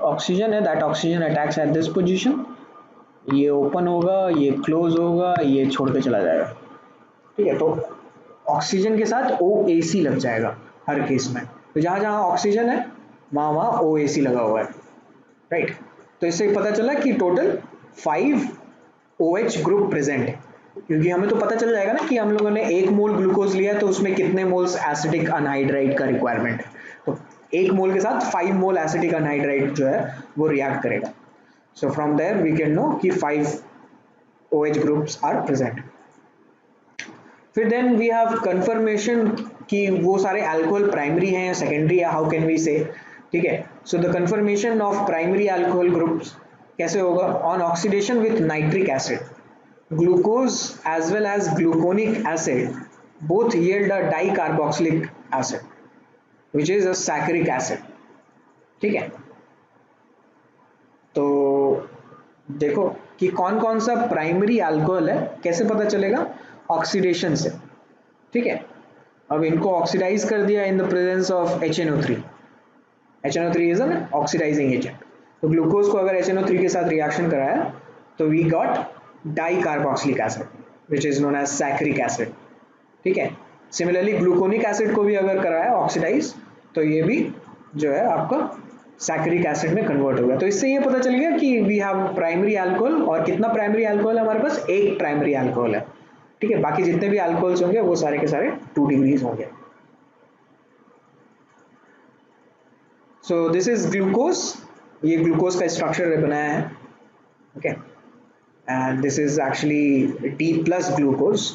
ऑक्सीजन है that oxygen attacks at this position. ये ओपन होगा, ये क्लोज होगा, ये छोड़ के चला जाएगा. ठीक है, तो ऑक्सीजन के साथ OAC लग जाएगा हर केस में. तो जहां जहां ऑक्सीजन है वहां वहां OAC लगा हुआ है. राइट, तो इससे पता चला कि टोटल 5 OH ग्रुप प्रेजेंट है, क्योंकि हमें तो पता चल जाएगा ना कि हम लोगों ने 1 मोल ग्लूकोज लिया तो उसमें कितने मोल्स एसिटिक अनहाइड्राइड का रिक्वायरमेंट है. तो 1 मोल के साथ 5 मोल एसिटिक अनहाइड्राइड जो है वो रिएक्ट करेगा. So from there we can know कि 5 OH groups are present. फिर then we have confirmation कि वो सारे alcohol primary हैं या secondary है, how can we say. ठीक है, so the confirmation of primary alcohol groups कैसे होगा, on oxidation with nitric acid glucose as well as gluconic acid both yield a dicarboxylic acid which is a saccharic acid. ठीक है, तो देखो कि कौन कौन सा प्राइमरी अल्कोहल है, कैसे पता चलेगा, ऑक्सीडेशन से. ठीक है, अब इनको ऑक्सीडाइज कर दिया in the presence of HNO3. HNO3 is an oxidizing agent. तो ग्लूकोज को अगर HNO3 के साथ रिएक्शन कराया तो we got dicarboxylic acid which is known as saccharic acid. ठीक है, सिमिलरली ग्लूकोनिक एसिड को भी अगर कराया ऑक्सीडाइज तो ये भी जो है आपका सैक्रिक एसिड में कन्वर्ट होगा। तो इससे ये पता चल गया कि वी हैव प्राइमरी अल्कोहल, और कितना प्राइमरी अल्कोहल है हमारे पास, एक प्राइमरी अल्कोहल है। ठीक है, बाकी जितने भी अल्कोहल्स होंगे वो सारे के सारे 2 डिग्रीज होंगे। सो दिस इज ग्लूकोज, ये ग्लूकोज का स्ट्रक्चर बनाया है। Okay, and this is actually D plus glucose.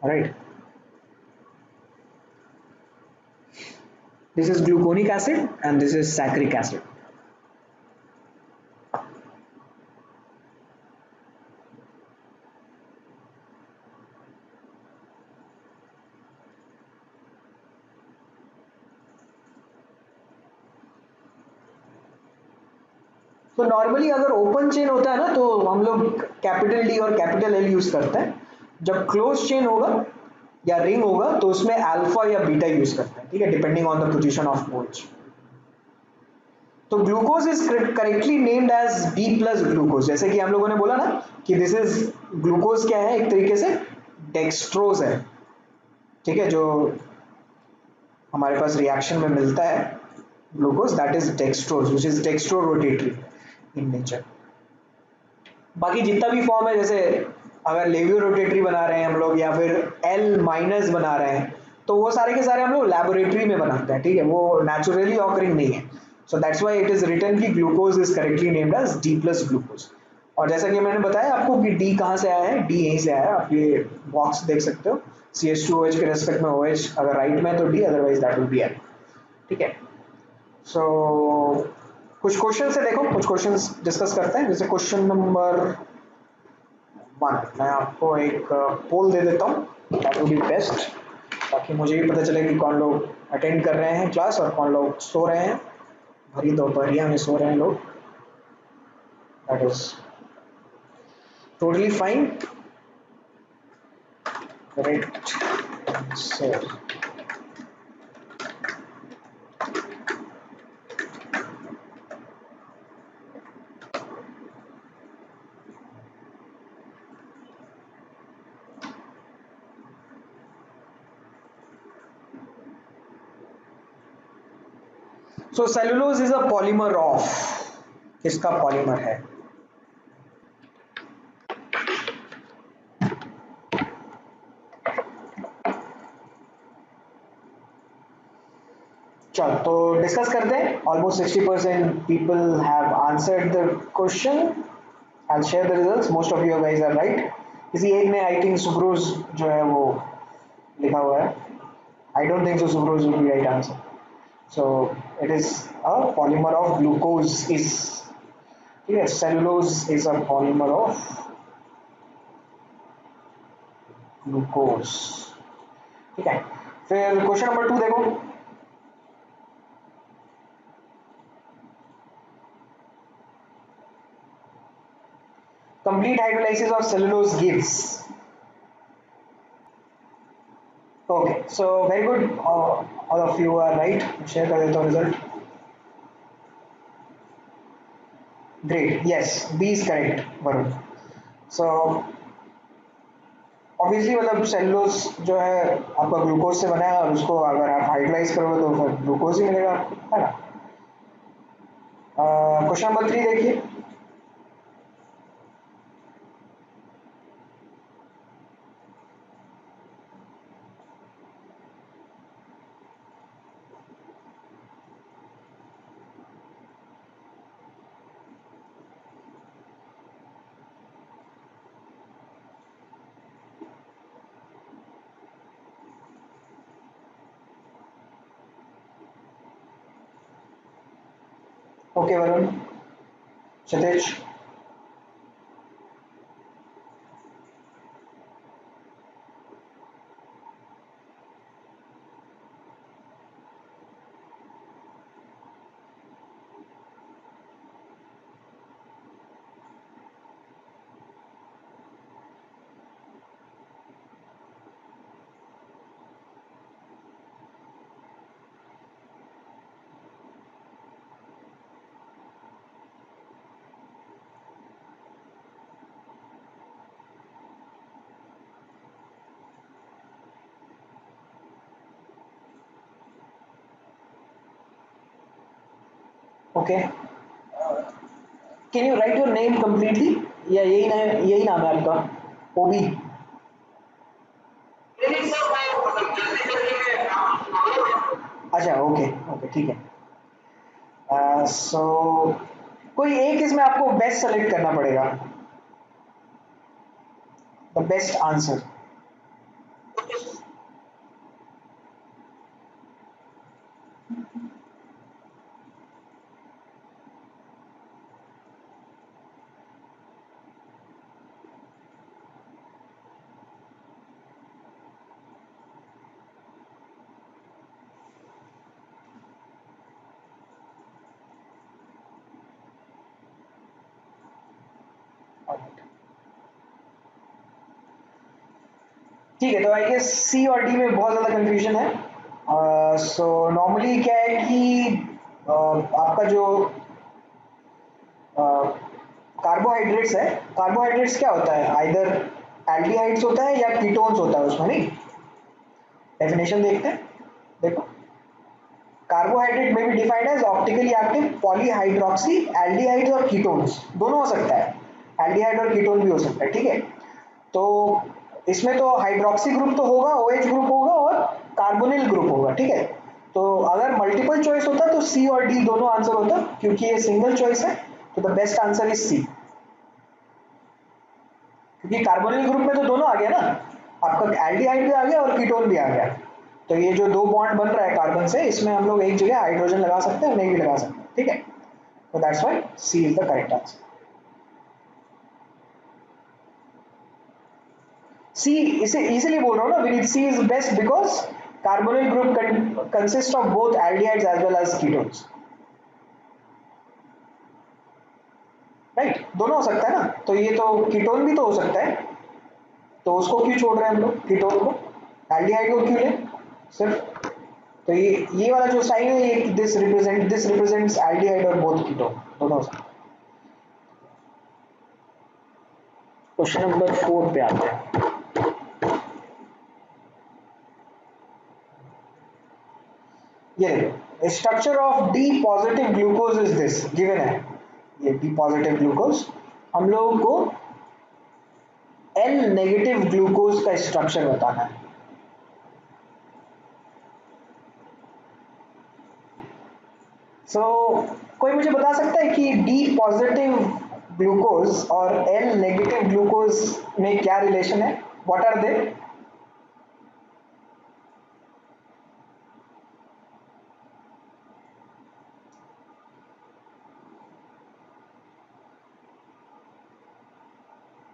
Right, this is gluconic acid and this is saccharic acid. तो नॉर्मली अगर ओपन चेन होता है ना तो हम लोग कैपिटल डी और कैपिटल एल यूज करते हैं। जब क्लोज चेन होगा या रिंग होगा तो उसमें अल्फा या बीटा यूज करते हैं। ठीक है, depending on the position of moles. तो glucose is correctly named as D plus glucose, जैसे कि हम लोगों ने बोला ना कि दिस इज ग्लूकोज क्या है, एक तरीके से डेक्सट्रोज है। ठीक है, जो हमारे पास रिएक्शन में मिलता है glucose, that is dextrose which is dextro rotatory in nature. बाकी जितना भी फॉर्म है, जैसे अगर लेवियो रोटेटरी बना रहे हैं हम लोग या फिर एल माइनस बना रहे हैं, तो वो सारे के सारे हम लोग लैबोरेटरी में बनाते हैं। ठीक है, वो नेचुरली ऑकरिंग नहीं है। So that's why it is written कि glucose is correctly named as D plus glucose. और जैसा कि मैंने बताया आपको कि डी कहाँ से आया है, डी यहीं से आया है। आप ये बॉक्स देख सकते हो, CH2OH के रेस्पेक्ट में OH अगर राइट में है तो D, otherwise that will B L. ठीक है, सो कुछ क्वेश्चन से देखो, कुछ क्वेश्चन डिस्कस करते हैं। जैसे क्वेश्चन नंबर 1, मैं आपको एक पोल दे देता हूँ, दैट वुड बी बेस्ट, ताकि मुझे भी पता चले कि कौन लोग अटेंड कर रहे हैं क्लास और कौन लोग सो रहे हैं। भरी दोपहरिया में सो रहे हैं लोग, that is totally fine. Correct sir. So cellulose is a polymer of, किसका पॉलीमर है? चलो तो डिस्कस करते हैं। Almost 60% people have answered the question. I'll share the results. Most of you guys are right. किसी एक ने आई थिंक सुक्रोज जो है वो लिखा हुआ है। I don't think so sucrose will be right answer. So it is a polymer of glucose is, ठीक है, cellulose is a polymer of glucose. ठीक है, फिर क्वेश्चन नंबर 2 देखो। Complete hydrolysis of cellulose gives. Okay, so very good. All of you are right. Share कर देता हूँ result. Great. Yes, B is correct, Varun. So obviously मतलब cellulose जो है आपका ग्लूकोज से बना है, और उसको अगर आप हाइड्रोलाइज करोगे तो फिर ग्लूकोज ही मिलेगा आपको, है ना। क्वेश्चन नंबर 3 देखिए। Okay Varun, Satej. Okay, can you right your name completely, या यही नाम है आपका? ओबी? अच्छा, ओके ओके, ठीक है। सो कोई एक इसमें आपको बेस्ट सेलेक्ट करना पड़ेगा, द बेस्ट आंसर। ठीक है, तो आई गेस सी और डी में बहुत ज़्यादा कंफ्यूजन है। सो नॉर्मली क्या है कि आपका जो कार्बोहाइड्रेट्स है, कार्बोहाइड्रेट्स क्या होता है, आइदर एल्डिहाइड्स होता है या कीटोन्स होता है उसमें, नहीं? डेफिनेशन देखते हैं, देखो। कार्बोहाइड्रेट में be defined as optically active polyhydroxy aldehydes और कीटोन्स, दोनों हो सकता है, एल्डिहाइड और कीटोन भी हो सकता है, ठीक है। तो इसमें तो हाइड्रोक्सी ग्रुप तो होगा, OH ग्रुप होगा और कार्बोनिल ग्रुप होगा, ठीक है। तो अगर मल्टीपल चॉइस होता तो सी और डी दोनों आंसर होता, क्योंकि ये सिंगल चॉइस है, तो the best answer is C, क्योंकि कार्बोनिल ग्रुप में तो दोनों आ गया ना, आपका एल्डिहाइड भी आ गया और कीटोन भी आ गया। तो ये जो दो बॉन्ड बन रहा है कार्बन से, इसमें हम लोग एक जगह हाइड्रोजन लगा सकते हैं, नहीं भी लगा सकते हैं, ठीक है। तो that's why C is the correct answer. C इसे इसीलिए बोल रहा हूँ ना Vineet, C is best because carbonyl group consist of both aldehydes as well as ketones, right? दोनों हो सकता है ना, तो ये तो कीटोन भी तो हो सकता है, तो उसको क्यों छोड़ रहे हैं हम लोग कीटोन को, एल्डिहाइड को क्यों लें सिर्फ? तो ये वाला जो साइन है, ये दिस रिप्रेजेंट्स एल्डिहाइड और बोथ कीटोन, दोनों हो सकता है। क्वेश्चन नंबर 4 पे आते हैं। ये देखो, structure of D positive glucose is this given है, ये डी पॉजिटिव ग्लूकोज, हम लोगों को एल नेगेटिव ग्लूकोज का स्ट्रक्चर बताना है। सो कोई मुझे बता सकता है कि डी पॉजिटिव ग्लूकोज और एल नेगेटिव ग्लूकोज में क्या रिलेशन है, व्हाट आर दे?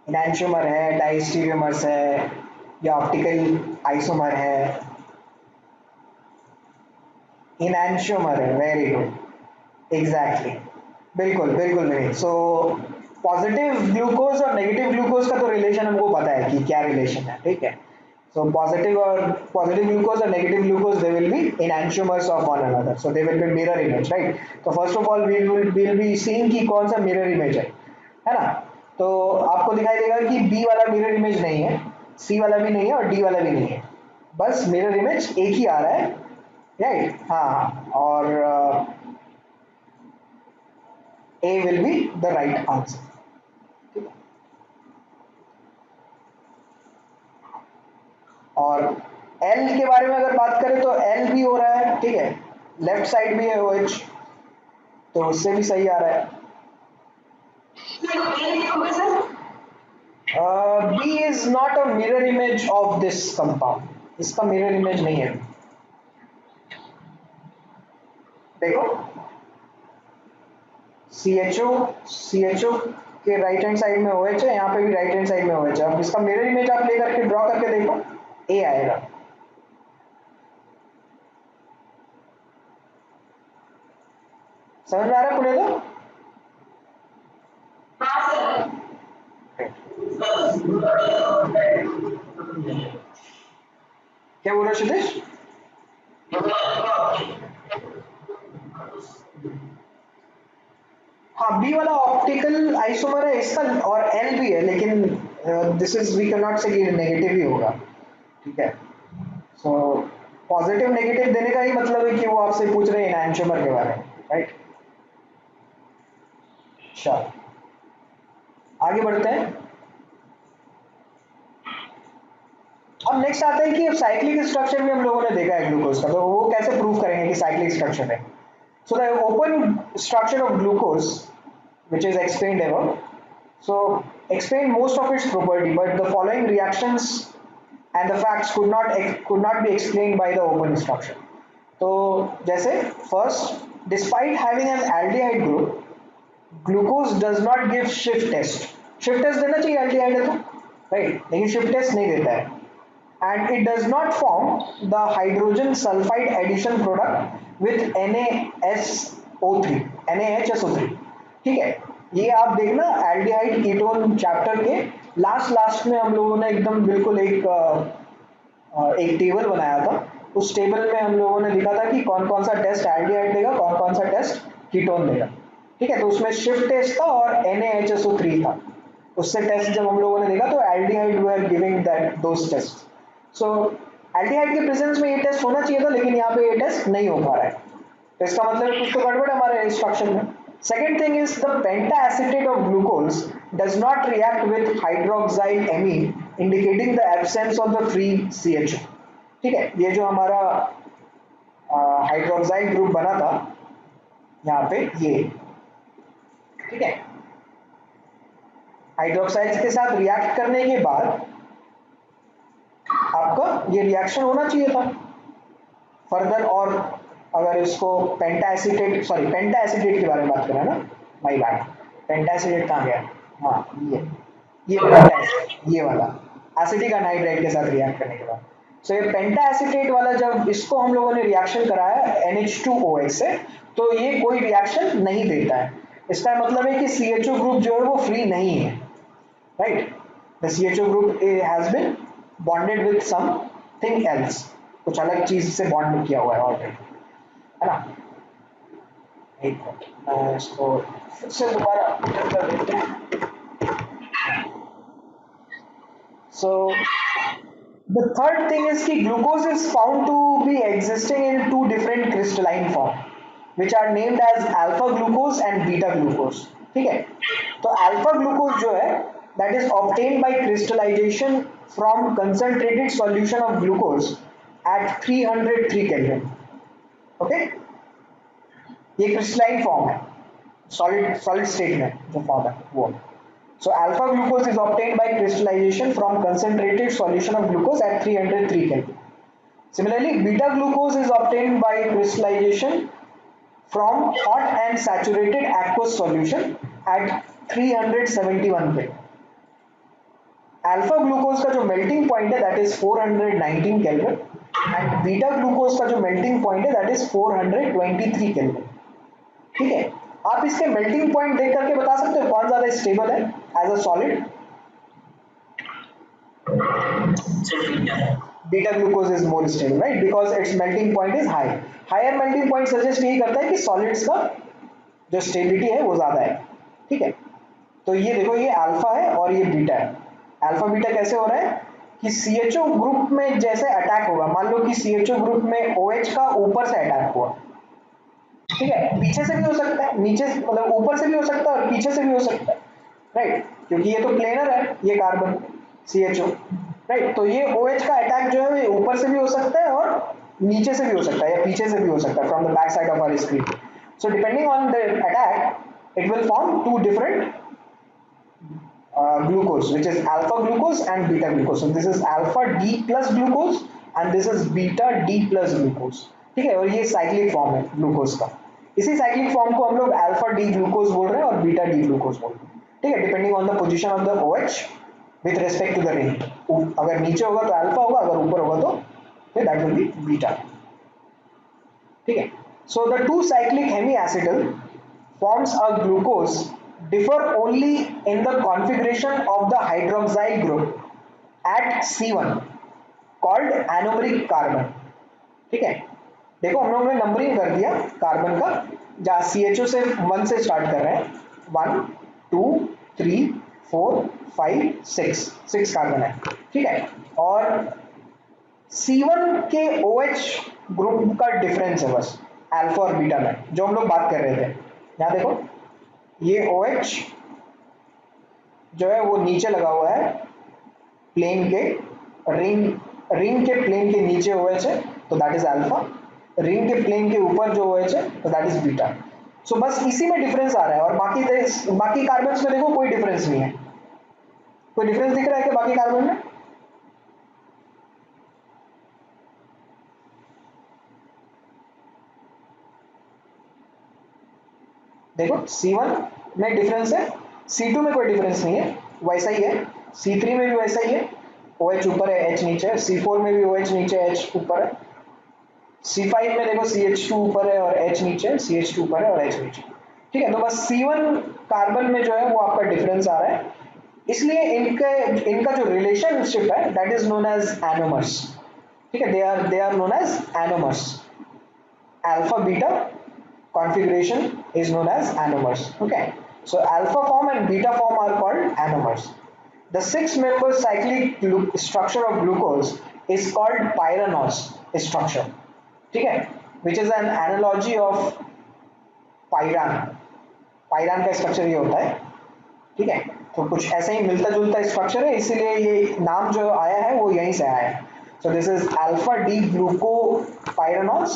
एनांशियोमर है, डाइस्टीरियोमर्स है, या ऑप्टिकल आइसोमर है? एनांशियोमर है, वेरी गुड, एग्जैक्टली, बिल्कुल बिल्कुल नहीं। सो पॉजिटिव ग्लूकोज और नेगेटिव ग्लूकोज का तो रिलेशन हमको पता है कि क्या रिलेशन है, ठीक है। सो पॉजिटिव ग्लूकोज और negative glucose they will be enantiomers of one another, so they will be mirror image, right? तो first of all we'll be seeing कि कौन सा मिरर इमेज है ना? तो आपको दिखाई देगा कि बी वाला मिरर इमेज नहीं है, सी वाला भी नहीं है और डी वाला भी नहीं है, बस मिरर इमेज एक ही आ रहा है, राइट? हाँ हाँ, और A will be the right answer। और L के बारे में अगर बात करें तो L भी हो रहा है, ठीक है, लेफ्ट साइड भी है OH, तो उससे भी सही आ रहा है। B is not a mirror image of this compound, इसका मिरर इमेज नहीं है, देखो CHO के राइट हैंड साइड में OH है, यहाँ पे भी राइट हैंड साइड में OH है, अब इसका मिरर इमेज आप लेकर के ड्रॉ करके देखो, A आएगा। समझ में आ रहा है पुणे तो? क्या बोल रहा क्षितिज? हाँ, बी वाला ऑप्टिकल आइसोमर है इसका, और एल भी है, लेकिन this is we can not say negative ही होगा, ठीक है। सो पॉजिटिव नेगेटिव देने का ही मतलब है कि वो आपसे पूछ रहे हैं एनांशियोमर के बारे में, राइट? श्योर, आगे बढ़ते हैं। अब नेक्स्ट आता है कि अब साइक्लिक स्ट्रक्चर भी हम लोगों ने देखा है ग्लूकोज का, तो वो कैसे प्रूव करेंगे कि साइक्लिक स्ट्रक्चर है। So the open structure of glucose which is explained above. So explain most of its property, but the following reactions and the facts could not be explained by the open structure. तो जैसे first, despite having an aldehyde group, glucose does not give shift test. Shift test देना चाहिए aldehyde है तो, right? लेकिन shift test नहीं देता है, and it does not form the hydrogen sulfide addition product with NaSO3, NaHSO3। ठीक है, ये आप देखना एल्डिहाइड कीटोन चैप्टर के लास्ट में हम लोगों ने एकदम बिल्कुल एक टेबल बनाया था। उस टेबल में हम लोगों ने लिखा था कि कौन कौन सा टेस्ट एल्डिहाइड देगा, कौन कौन सा टेस्ट कीटोन देगा। ठीक है, तो उसमें शिफ्ट टेस्ट था और NaHSO3 था। उससे टेस्ट जब हम लोगों ने देखा तो aldehyde were giving that those test. So aldehyde के प्रेजेंस में ये टेस्ट होना चाहिए था, लेकिन यहाँ पे ये टेस्ट नहीं हो पा रहा है, तो इसका मतलब कुछ तो गड़बड़ है हमारे इंस्ट्रक्शन में। Second thing is the penta-acetate of glucose does not react with hydroxyl amine, indicating the absence of the free CHO। ठीक है, ये जो हमारा हाइड्रोक्साइल ग्रुप बना था यहाँ पे ये, ठीक है, हाइड्रोक्साइड्स के साथ रिएक्ट करने के बाद आपका ये रिएक्शन होना चाहिए था फर्दर। और अगर इसको पेंटा एसिटेट के बारे में बात करें ना, माय बैड, पेंटा एसिटेट कहाँ गया, हाँ ये पेंटा ये वाला एसिटिक अनहाइड्राइड के साथ रिएक्ट करने के बाद। सो ये पेंटा एसिटेट वाला जब इसको हम लोगों ने रिएक्शन कराया NH2OH से, तो ये कोई रिएक्शन नहीं देता है। इसका मतलब है कि CHO ग्रुप जो है वो फ्री नहीं है, right. The CHO group has been bonded with something else, कुछ अलग चीज से बॉन्ड किया हुआ है ऑलरेडी, है ना। एक मिनट मैं इसको फिर से दोबारा कर देते हैं। सो the third thing is कि glucose is found to be existing in two different crystalline form which are named as alpha glucose and beta glucose। ठीक है, तो alpha glucose जो है that is obtained by crystallization from concentrated solution of glucose at 303 Kelvin। Okay, ये crystalline form है, solid state में जो form है वो। So alpha glucose is obtained by crystallization from concentrated solution of glucose at 303 Kelvin. Similarly, beta glucose is obtained by crystallization from hot and saturated aqueous solution at 371 Kelvin. Alpha glucose का जो melting point है that is 419 Kelvin and beta glucose का जो melting point है that is 423 Kelvin। ठीक है, आप इसके मेल्टिंग पॉइंट देख करके बता सकते हो कौन ज्यादा स्टेबल है as a solid. Beta glucose is more stable, right, because its melting point is high. Higher melting point suggest यही करता है कि सॉलिड्स का जो स्टेबिलिटी है वो ज्यादा है। ठीक है, तो ये देखो ये अल्फा है और ये बीटा है। अल्फा बीटा कैसे हो रहा है कि CHO ग्रुप में जैसे अटैक होगा, मान लो कि CHO ग्रुप में OH का ऊपर से अटैक हुआ, ठीक है, पीछे से भी हो सकता है, नीचे मतलब ऊपर से भी हो सकता है और पीछे से भी हो सकता है, राइट, क्योंकि ये तो प्लेनर है ये कार्बन CHO, राइट। तो ये OH का अटैक जो है ऊपर से भी हो सकता है और नीचे से भी हो सकता है या पीछे से भी हो सकता है, from the back side of our screen. So depending on the attack it will form two different glucose, which is alpha glucose and beta glucose। So this is alpha D plus glucose and this is beta D plus glucose। ठीक है, और ये cyclic form है glucose का। इसी cyclic form को हम लोग अल्फा डी ग्लूकोज बोल रहे हैं और बीटा डी ग्लूकोज बोल रहे हैं। ठीक है, depending on the position of the OH with respect to the ring. अगर नीचे होगा तो अल्फा होगा, अगर ऊपर होगा तो फिर दैट विल बी बीटा। ठीक है, so the two cyclic hemiacetal forms a glucose differ only in the configuration of the hydroxyl group at C1 called anomeric carbon। ठीक है, देखो हम लोगों ने नंबरिंग कर दिया कार्बन का, जहाँ CHO से 1 से स्टार्ट कर रहे हैं, 1 2 3 4 5 6 कार्बन है। ठीक है, और C1 के OH ग्रुप का डिफरेंस है बस अल्फा और बीटा में, जो हम लोग बात कर रहे थे। यहाँ देखो ये OH जो है वो नीचे लगा हुआ है प्लेन के, रिंग रिंग के प्लेन के नीचे OH है, तो दैट इज अल्फा। रिंग के प्लेन के ऊपर जो OH है तो दैट इज बीटा। सो बस इसी में डिफरेंस आ रहा है, और बाकी कार्बन्स में देखो कोई डिफरेंस नहीं है। कोई डिफरेंस दिख रहा है कि बाकी कार्बन में? देखो C1 में डिफरेंस है, C2 में कोई डिफरेंस नहीं है, वैसा ही है। C3 में भी वैसा ही है, OH ऊपर है H नीचे है। C4 में भी OH नीचे है H ऊपर है। C5 में देखो CH2 ऊपर है और H नीचे है, CH2 ऊपर है और H नीचे। ठीक है, तो बस C1 कार्बन में जो है वो आपका डिफरेंस आ रहा है, इसलिए इनका जो रिलेशनशिप है that is known as anomers. ठीक है, they are known as anomers. Alpha beta configuration is known as anomers. Okay, so alpha form and beta form are called anomers. The six-member cyclic structure of glucose is called pyranose structure. ठीक है, which is an analogy of pyran. pyran का structure ये होता है। ठीक है, तो कुछ ऐसा ही मिलता जुलता स्ट्रक्चर है, इसीलिए ये नाम जो आया है वो यहीं से आया है। So this is alpha D glucopyranose,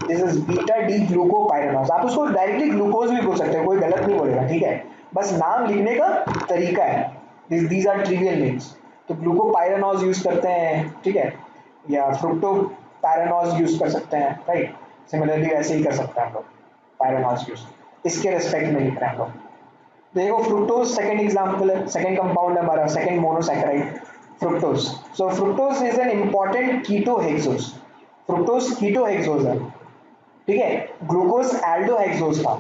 this is beta D glucopyranose. आप उसको डायरेक्टली ग्लूकोज भी बोल सकते हो, कोई गलत नहीं बोलेगा। ठीक है, बस नाम लिखने का तरीका है, दीज आर ट्रिवियल नेम्स। तो ग्लूकोपाइरानोज यूज करते हैं, ठीक है, या फ्रुक्टोपैरानोज यूज कर सकते हैं, राइट। सिमिलरली वैसे ही कर सकते हैं हम लोग पायरानोज यूज, इसके रेस्पेक्ट में लिख रहे हैं हम लोग। देखो फ्रुक्टोज सेकंड एग्जांपल है, सेकंड कंपाउंड है हमारा, second monosaccharide fructose. So fructose is an important ketohexose. Fructose ketohexose है। ठीक है, ग्लूकोज एल्डोहेक्सोज था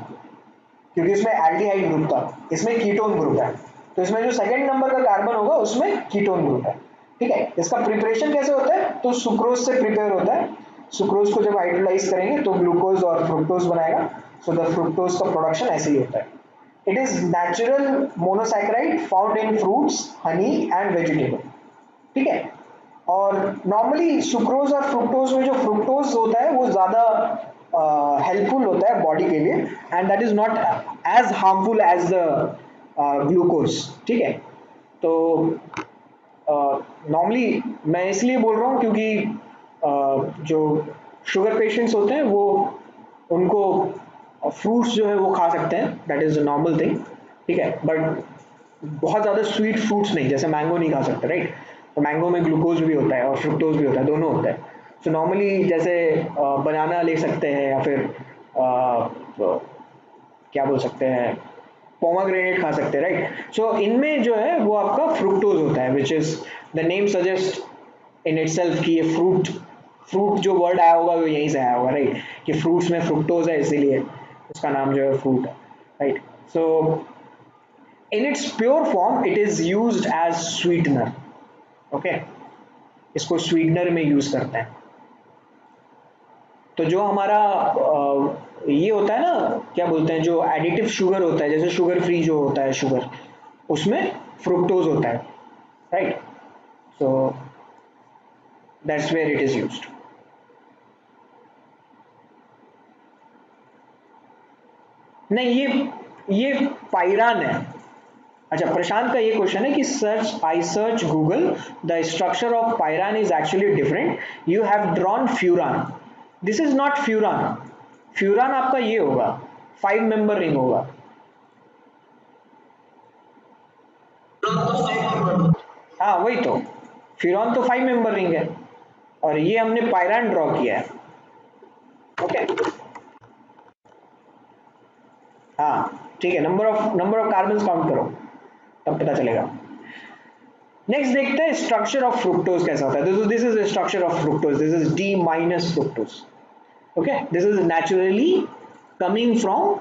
क्योंकि इसमें एल्डिहाइड ग्रुप था, इसमें कीटोन ग्रुप है, तो इसमें जो सेकंड नंबर का कार्बन होगा उसमें कीटोन ग्रुप है। ठीक है, इसका प्रिपरेशन कैसे होता है, तो सुक्रोज से प्रिपेयर होता है। सुक्रोज को जब हाइड्रोलाइज करेंगे तो ग्लूकोज और फ्रुक्टोज बनाएगा। सो द फ्रुक्टोज का प्रोडक्शन ऐसे ही होता है। It is natural monosaccharide found in fruits, honey and vegetable. ठीक है, और नॉर्मली सुक्रोज और फ्रुक्टोज में जो फ्रुक्टोज होता है वो ज़्यादा हेल्पफुल होता है बॉडी के लिए, and that is not as harmful as the glucose. ठीक है, तो नॉर्मली मैं इसलिए बोल रहा हूँ क्योंकि जो शुगर पेशेंट्स होते हैं वो, उनको फ्रूट्स जो है वो खा सकते हैं, that is a normal thing. ठीक है, बट बहुत ज़्यादा स्वीट फ्रूट्स नहीं, जैसे मैंगो नहीं खा सकते, राइट। तो मैंगो में ग्लूकोज भी होता है और फ्रुक्टोज भी होता है, दोनों होता है। सो नॉर्मली जैसे बनाना ले सकते हैं, या फिर क्या बोल सकते हैं, पोमाग्रेनेट खा सकते हैं, राइट। सो इनमें जो है वो आपका फ्रुक्टोज होता है, which is the name suggest in itself कि ये फ्रूट, फ्रूट जो वर्ड आया होगा वो यहीं से आया होगा, राइट, कि फ्रूट्स में फ्रुक्टोज है इसीलिए उसका नाम जो है फ्रूट है, right. So in its pure form it is used as sweetener. Okay, इसको स्वीटनर में यूज करते हैं। तो जो हमारा ये होता है ना, क्या बोलते हैं, जो एडिटिव शुगर होता है, जैसे शुगर फ्री जो होता है शुगर, उसमें फ्रुक्टोज होता है, right. So that's where it is used. नहीं, ये पायरान है। अच्छा, प्रशांत का ये क्वेश्चन है कि I search Google, the structure of pyran is actually different, you have drawn furan. This is not furan. Furan आपका ये होगा, 5 मेंबर रिंग होगा। हाँ वही तो, फ्यूरान तो 5 मेंबर रिंग है, और ये हमने पायरान ड्रॉ किया है। ओके, हाँ ठीक है, नंबर ऑफ कार्बन काउंट करो तब पता चलेगा। नेक्स्ट देखते हैं स्ट्रक्चर ऑफ फ्रुक्टोज कैसा होता है। This is structure of fructose, this is D minus fructose. Okay, this is naturally coming from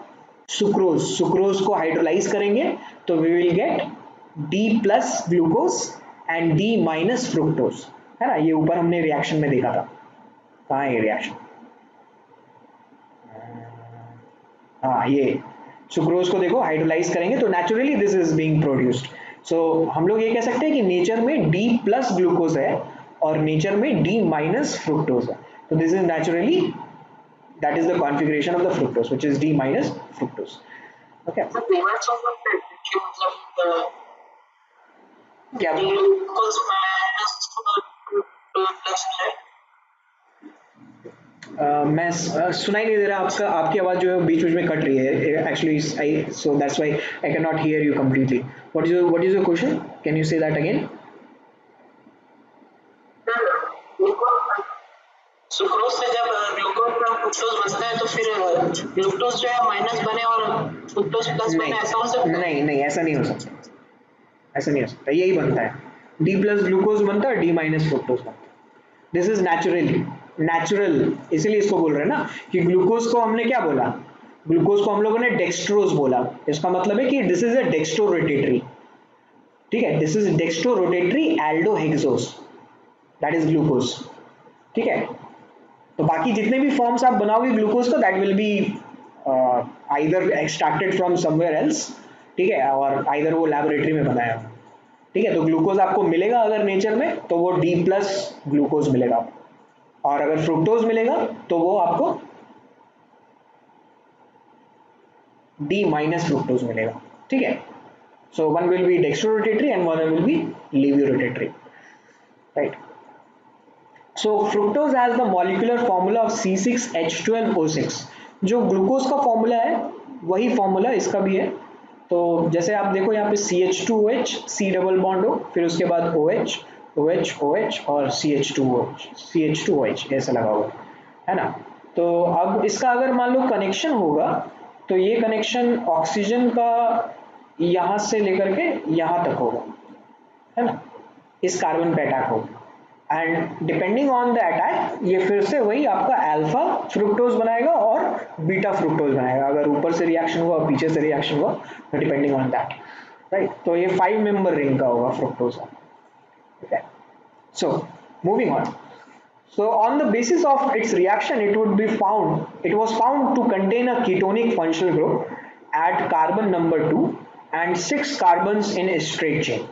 sucrose. Sucrose को हाइड्रोलाइज करेंगे तो we will get D plus glucose and D minus fructose, है ना। ये ऊपर हमने रिएक्शन में देखा था, कहाँ है ये रिएक्शन, हाँ ये सुक्रोज को देखो हाइड्रोलाइज करेंगे तो naturally this is being produced. So हम लोग ये कह सकते हैं कि नेचर में डी प्लस ग्लूकोज है और नेचर में डी माइनस फ्रुक्टोज है, तो this is naturally, that is the configuration of the fructose, which is D minus fructose. Okay payments of कि मतलब क्या ग्लूकोज माइनस प्लस है। मैं सुनाई नहीं दे रहा आपका, आपकी आवाज जो है बीच बीच में कट रही है actually I, so that's why I can not here you completely. What is your question, can you say that again? Glucose sucrose से जब ग्लूकोज का फ्रुक्टोज बनता है तो फिर ग्लूकोज जो है माइनस बने और फ्रुक्टोज प्लस बने, नहीं ऐसा हो सकता है? नहीं नहीं, ऐसा नहीं हो सकता, ऐसा नहीं हो सकता, यही बनता है. डी प्लस ग्लूकोज बनता है, डी माइनस फ्रुक्टोज बनता है. This is naturally natural. इसीलिए इसको बोल रहे हैं ना कि ग्लूकोज को हमने क्या बोला, ग्लूकोज को हम लोगों ने डेक्सट्रोज बोला. इसका मतलब है कि this is a dextro rotatory. ठीक है, this is dextro rotatory aldohexose, that is glucose. ठीक है, तो बाकी जितने भी फॉर्म्स आप बनाओगे ग्लूकोज का, that will be either extracted from somewhere else. ठीक है, और आइदर वो लैबोरेटरी में बनाया हो. ठीक है, तो ग्लूकोज आपको मिलेगा अगर नेचर में तो वो डी प्लस ग्लूकोज मिलेगा आपको, और अगर फ्रुक्टोज मिलेगा तो वो आपको डी माइनस फ्रुक्टोज मिलेगा. ठीक है, so one will be dextrorotatory and one will be levorotatory, right? So fructose has the molecular formula of C6H12O6. जो ग्लूकोज का फॉर्मूला है वही फॉर्मूला इसका भी है. तो जैसे आप देखो यहाँ पे CH2OH, C डबल बॉन्ड हो, फिर उसके बाद OH, OH, OH और CH2OH, CH2OH ऐसा लगा हुआ है ना. तो अब इसका अगर मान लो कनेक्शन होगा तो ये कनेक्शन ऑक्सीजन का यहाँ से लेकर के यहाँ तक होगा, है ना, इस कार्बन पे अटैक होगा. And depending on the attack ये फिर से वही आपका अल्फा फ्रुक्टोज बनाएगा और बीटा फ्रुक्टोज बनाएगा, अगर ऊपर से रिएक्शन हुआ पीछे से रिएक्शन हुआ तो डिपेंडिंग ऑन दैट, राइट. तो ये 5 मेंबर रिंग का होगा फ्रुक्टोज का. ठीक है, so moving on. So on the basis of its reaction, it was found to contain a ketonic functional group at carbon number 2 and 6 carbons in a straight chain.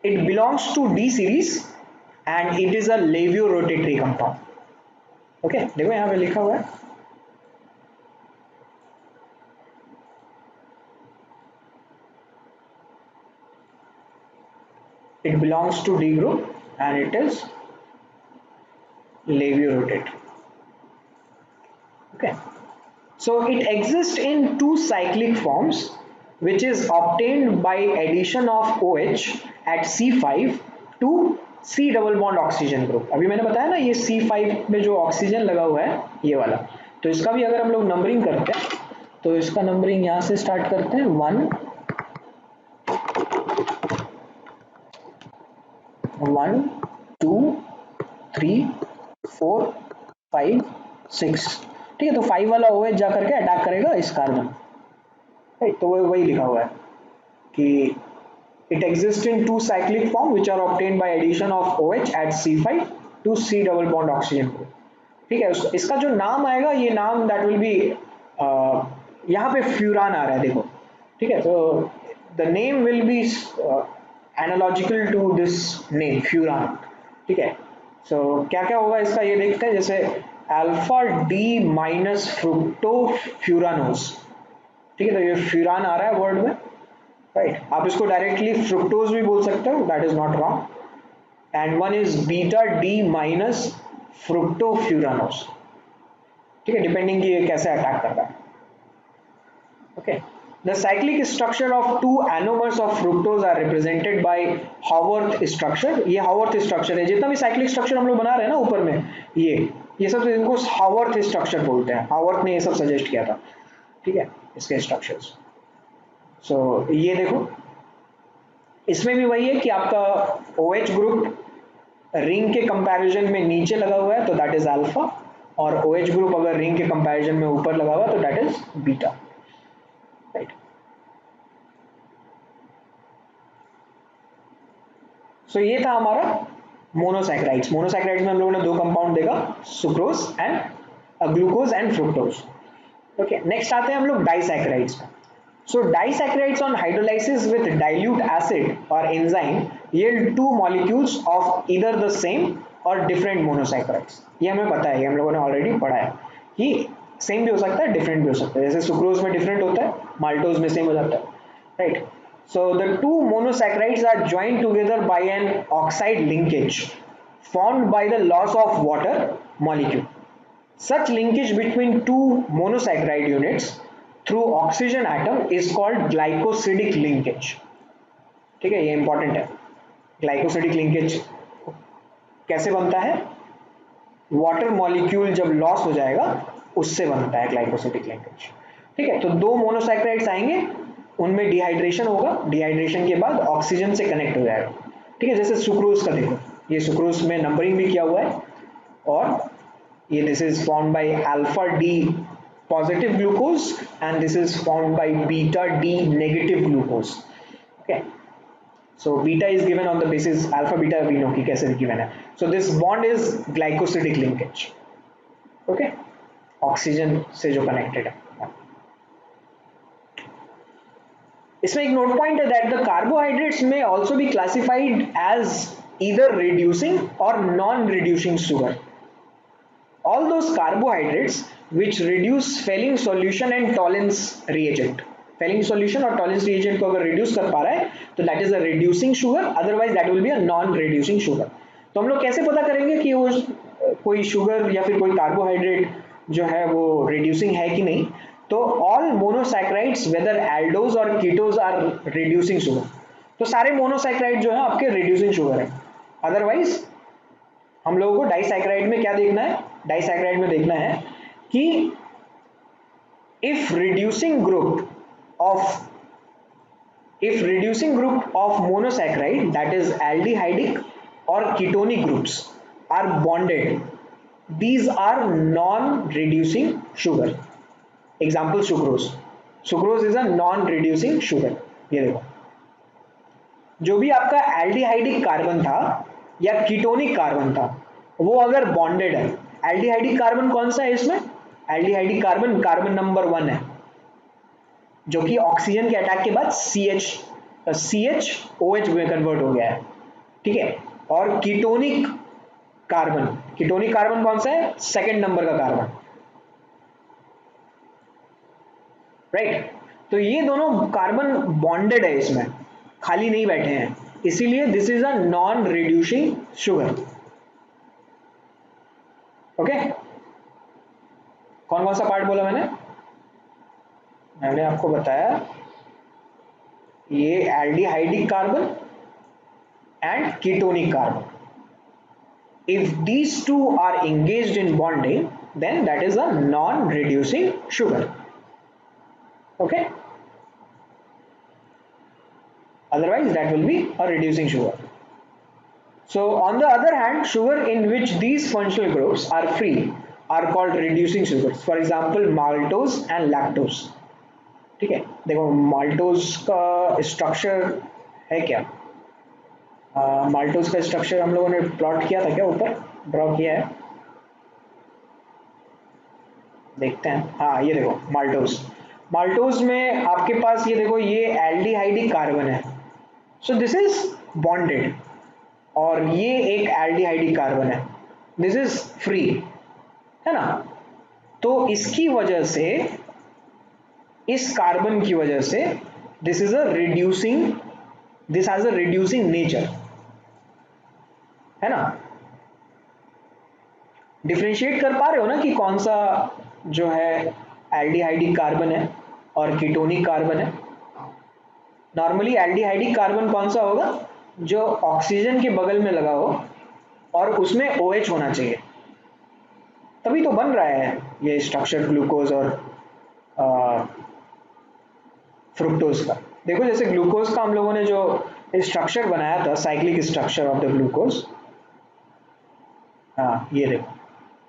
It belongs to D series and it is a levorotatory compound. Okay, देखो यहाँ पे लिखा हुआ है. It belongs to D group and it is levorotatory. Okay. So it exists in two cyclic forms, which is obtained by addition of OH at C5 to C double bond oxygen group. अभी मैंने बताया ना ये C5 में जो oxygen लगा हुआ है ये वाला, तो इसका भी अगर हम लोग नंबरिंग करते हैं तो इसका नंबरिंग यहाँ से स्टार्ट करते हैं 1 1 2 3 4 5 6. ठीक है, तो 5 वाला OH जा करके अटैक करेगा इस कार्बन, राइट. तो वही लिखा हुआ है कि it exists in two cyclic form which are obtained by addition of OH at C5 to C double bond oxygen group. ठीक है, इसका जो नाम आएगा ये नाम दैट विल बी, यहाँ पे फ्यूरान आ रहा है देखो. ठीक है, तो the name will be analogical to this name furan. ठीक है, सो क्या क्या होगा इसका ये देखते हैं. जैसे अल्फा डी माइनस फ्रुक्टो फ्यूरानोस. ठीक है, तो ये फ्यूरान आ रहा है वर्ड में, राइट. आप इसको डायरेक्टली फ्रुक्टोज भी बोल सकते हो, that is not wrong. And one is beta D minus fructofuranose. ठीक है, डिपेंडिंग कि ये कैसे अटैक कर रहा है. Okay, the cyclic structure of two anomers of fructose are represented by Haworth structure. ये हावर्थ स्ट्रक्चर है, जितना भी साइक्लिक स्ट्रक्चर हम लोग बना रहे हैं ना ऊपर में, ये सब इनको हावर्थ स्ट्रक्चर बोलते हैं. हावर्थ ने ये सब सजेस्ट किया था. ठीक है, इसके स्ट्रक्चर्स. सो ये देखो इसमें भी वही है कि आपका OH ग्रुप रिंग के कंपैरिजन में नीचे लगा हुआ है तो दैट इज अल्फा, और OH ग्रुप अगर रिंग के कंपैरिजन में ऊपर लगा हुआ है तो that is beta, right. So ये था हमारा मोनोसैकेराइड्स. मोनोसैकेराइड्स में हम लोगों ने दो कंपाउंड देखा, sucrose and glucose and fructose. Okay, next आते हैं हम लोग डाइसैकेराइड्स में. So disaccharides on hydrolysis with dilute acid or enzyme yield two molecules of either the same or different monosaccharides. ये हमें पता है, ये हम लोगों ने ऑलरेडी पढ़ा है कि सेम भी हो सकता है, डिफरेंट भी हो सकता है, जैसे सुक्रोज में डिफरेंट होता है, माल्टोज में सेम हो जाता है, right. So the two monosaccharides are joined together by an oxide linkage formed by the loss of water molecule. Such linkage between two monosaccharide units through oxygen atom is called glycosidic linkage. ठीक है, ये important है. Glycosidic linkage कैसे बनता है? Water molecule जब loss हो जाएगा उससे बनता है ग्लाइकोसिडिक लिंकेज. ठीक है, तो दो मोनोसैक्राइड्स आएंगे, उनमें डिहाइड्रेशन होगा, डिहाइड्रेशन के बाद ऑक्सीजन से कनेक्ट हो जाएगा. ठीक है, जैसे सुक्रोज का देखो, ये सुक्रोज में नंबरिंग भी किया हुआ है, और ये this is formed by alpha D positive glucose and this is formed by beta D negative glucose. Okay, so beta is given on the basis alpha beta we know कि कैसे given है. So this bond is glycosidic linkage. Okay, oxygen से जो connected है. इसमें एक note point है that the carbohydrates may also be classified as either reducing or non-reducing sugar. All those carbohydrates which reduce Fehling solution and Tollens reagent. Fehling solution और Tollens reagent को अगर reduce कर पा रहा है तो that is a reducing sugar, otherwise that will be a non-reducing sugar. तो हम लोग कैसे पता करेंगे कि वो कोई शुगर या फिर कोई कार्बोहाइड्रेट जो है वो reducing है कि नहीं? तो all monosaccharides whether aldose और ketos are reducing sugar. तो सारे monosaccharides जो है आपके reducing sugar है. Otherwise हम लोगों को डाइसैक्राइड में क्या देखना है? डाइसैक्राइड में देखना है कि if reducing group of monosaccharide, that is aldehydic or ketonic groups, are bonded, these are non-reducing sugar. Example sucrose. Sucrose is a non-reducing sugar. ये देखो, जो भी आपका aldehydic कार्बन था या कीटोनिक कार्बन था वो अगर बॉन्डेड है, एल्डिहाइडिक कार्बन कौन सा है इसमें? एल्डिहाइडिक कार्बन कार्बन नंबर 1 है, जो कि ऑक्सीजन के अटैक के बाद CHOH में कन्वर्ट हो गया है. ठीक है, और कीटोनिक कार्बन कौन सा है? सेकंड नंबर का कार्बन, राइट. तो ये दोनों कार्बन बॉन्डेड है, इसमें खाली नहीं बैठे हैं, इसीलिए this is a non reducing sugar. Okay, कौन कौन सा पार्ट बोला मैंने आपको बताया, ये aldehydic carbon and ketonic carbon. If these two are engaged in bonding then that is a non reducing sugar. Okay, otherwise that will be a reducing sugar. So on the other hand, sugar in which these functional groups are free are called reducing sugars. For example, maltose and lactose. ठीक है, देखो maltose का structure है क्या? maltose का structure हम लोगों ने प्लॉट किया था क्या, ऊपर ड्रॉ किया है, देखते हैं. हाँ, ये देखो maltose में आपके पास ये देखो, ये एल्डिहाइडिक कार्बन है, सो दिस इज बॉन्डेड, और ये एक एल्डिहाइडिक कार्बन है, दिस इज फ्री, है ना. तो इसकी वजह से, इस कार्बन की वजह से this has a reducing nature, है ना. डिफरेंशिएट कर पा रहे हो ना कि कौन सा जो है एल्डिहाइडिक कार्बन है और कीटोनिक कार्बन है. नॉर्मली एल्डिहाइडिक कार्बन कौन सा होगा? जो ऑक्सीजन के बगल में लगा हो और उसमें OH होना चाहिए, तभी तो बन रहा है ये स्ट्रक्चर ग्लूकोज और फ्रुक्टोज का. देखो जैसे ग्लूकोज का हम लोगों ने जो स्ट्रक्चर बनाया था, cyclic structure of the glucose, हाँ ये देखो,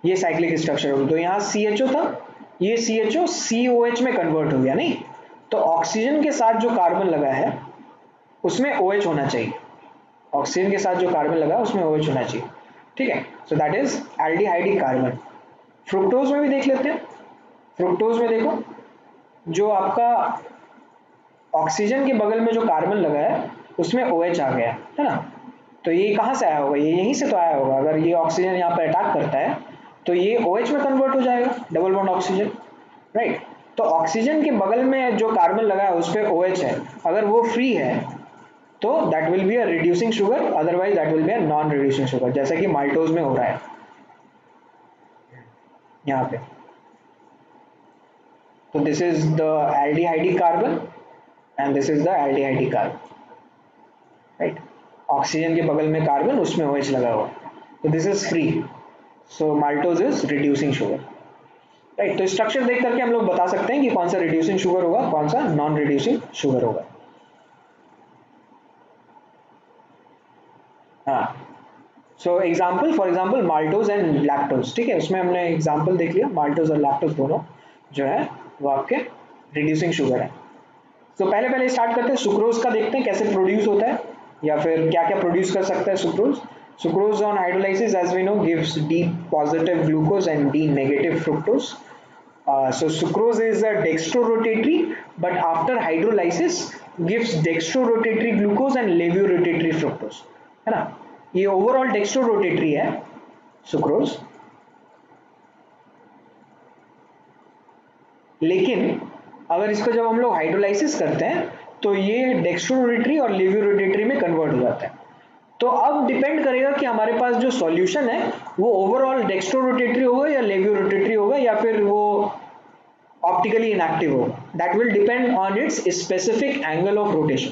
ये साइक्लिक स्ट्रक्चर होगा, तो यहाँ CHO था, ये CHO COH में कन्वर्ट हो गया, नहीं तो ऑक्सीजन के साथ जो कार्बन लगा है उसमें OH होना चाहिए, ऑक्सीजन के साथ जो कार्बन लगा है उसमें OH होना चाहिए. ठीक है, so that is aldehydic carbon. Fructose में भी देख लेते हैं. फ्रुक्टोज में देखो, जो आपका ऑक्सीजन के बगल में जो कार्बन लगा है उसमें OH आ गया है ना. तो ये कहाँ से आया होगा? ये यहीं से तो आया होगा. अगर ये ऑक्सीजन यहाँ पर अटैक करता है तो ये OH में कन्वर्ट हो जाएगा, डबल बॉन्ड ऑक्सीजन, राइट। तो ऑक्सीजन के बगल में जो कार्बन लगा है उस पर OH है, अगर वो फ्री है तो that will be a reducing sugar, otherwise that will be a non reducing sugar, जैसा कि माल्टोज में हो रहा है यहाँ पे। तो this is the aldehydic carbon and this is the aldehydic carbon, right. Oxygen के बगल में कार्बन, उसमें OH लगा हुआ है, तो this is free, so maltose is reducing sugar, right. तो स्ट्रक्चर देख करके हम लोग बता सकते हैं कि कौन सा रिड्यूसिंग शुगर होगा, कौन सा नॉन रिड्यूसिंग शुगर होगा। हाँ, so example, for example maltose and lactose, ठीक है, उसमें हमने एग्जाम्पल देख लिया, माल्टोज और लैक्टोज दोनों जो है वो आपके रिड्यूसिंग शुगर है। तो पहले पहले स्टार्ट करते हैं सुक्रोज का, देखते हैं कैसे प्रोड्यूस होता है या फिर क्या क्या प्रोड्यूस कर सकता है sucrose. Sucrose on hydrolysis as we know gives D positive glucose and D negative fructose. So sucrose is a dextrorotatory, but after hydrolysis gives dextrorotatory glucose and levorotatory fructose, है ना। ये ओवरऑल डेक्स्ट्रोरोटेटरी है sucrose, लेकिन अगर इसको जब हम लोग हाइड्रोलाइसिस करते हैं तो ये डेक्स्ट्रोरोटेटरी और लेवोरोटेटरी में कन्वर्ट हो जाता है। तो अब डिपेंड करेगा कि हमारे पास जो सॉल्यूशन है वो ओवरऑल डेक्स्ट्रोरोटेटरी होगा या लेवोरोटेटरी होगा या फिर वो ऑप्टिकली इनएक्टिव होगा, that will depend on it's specific angle of rotation,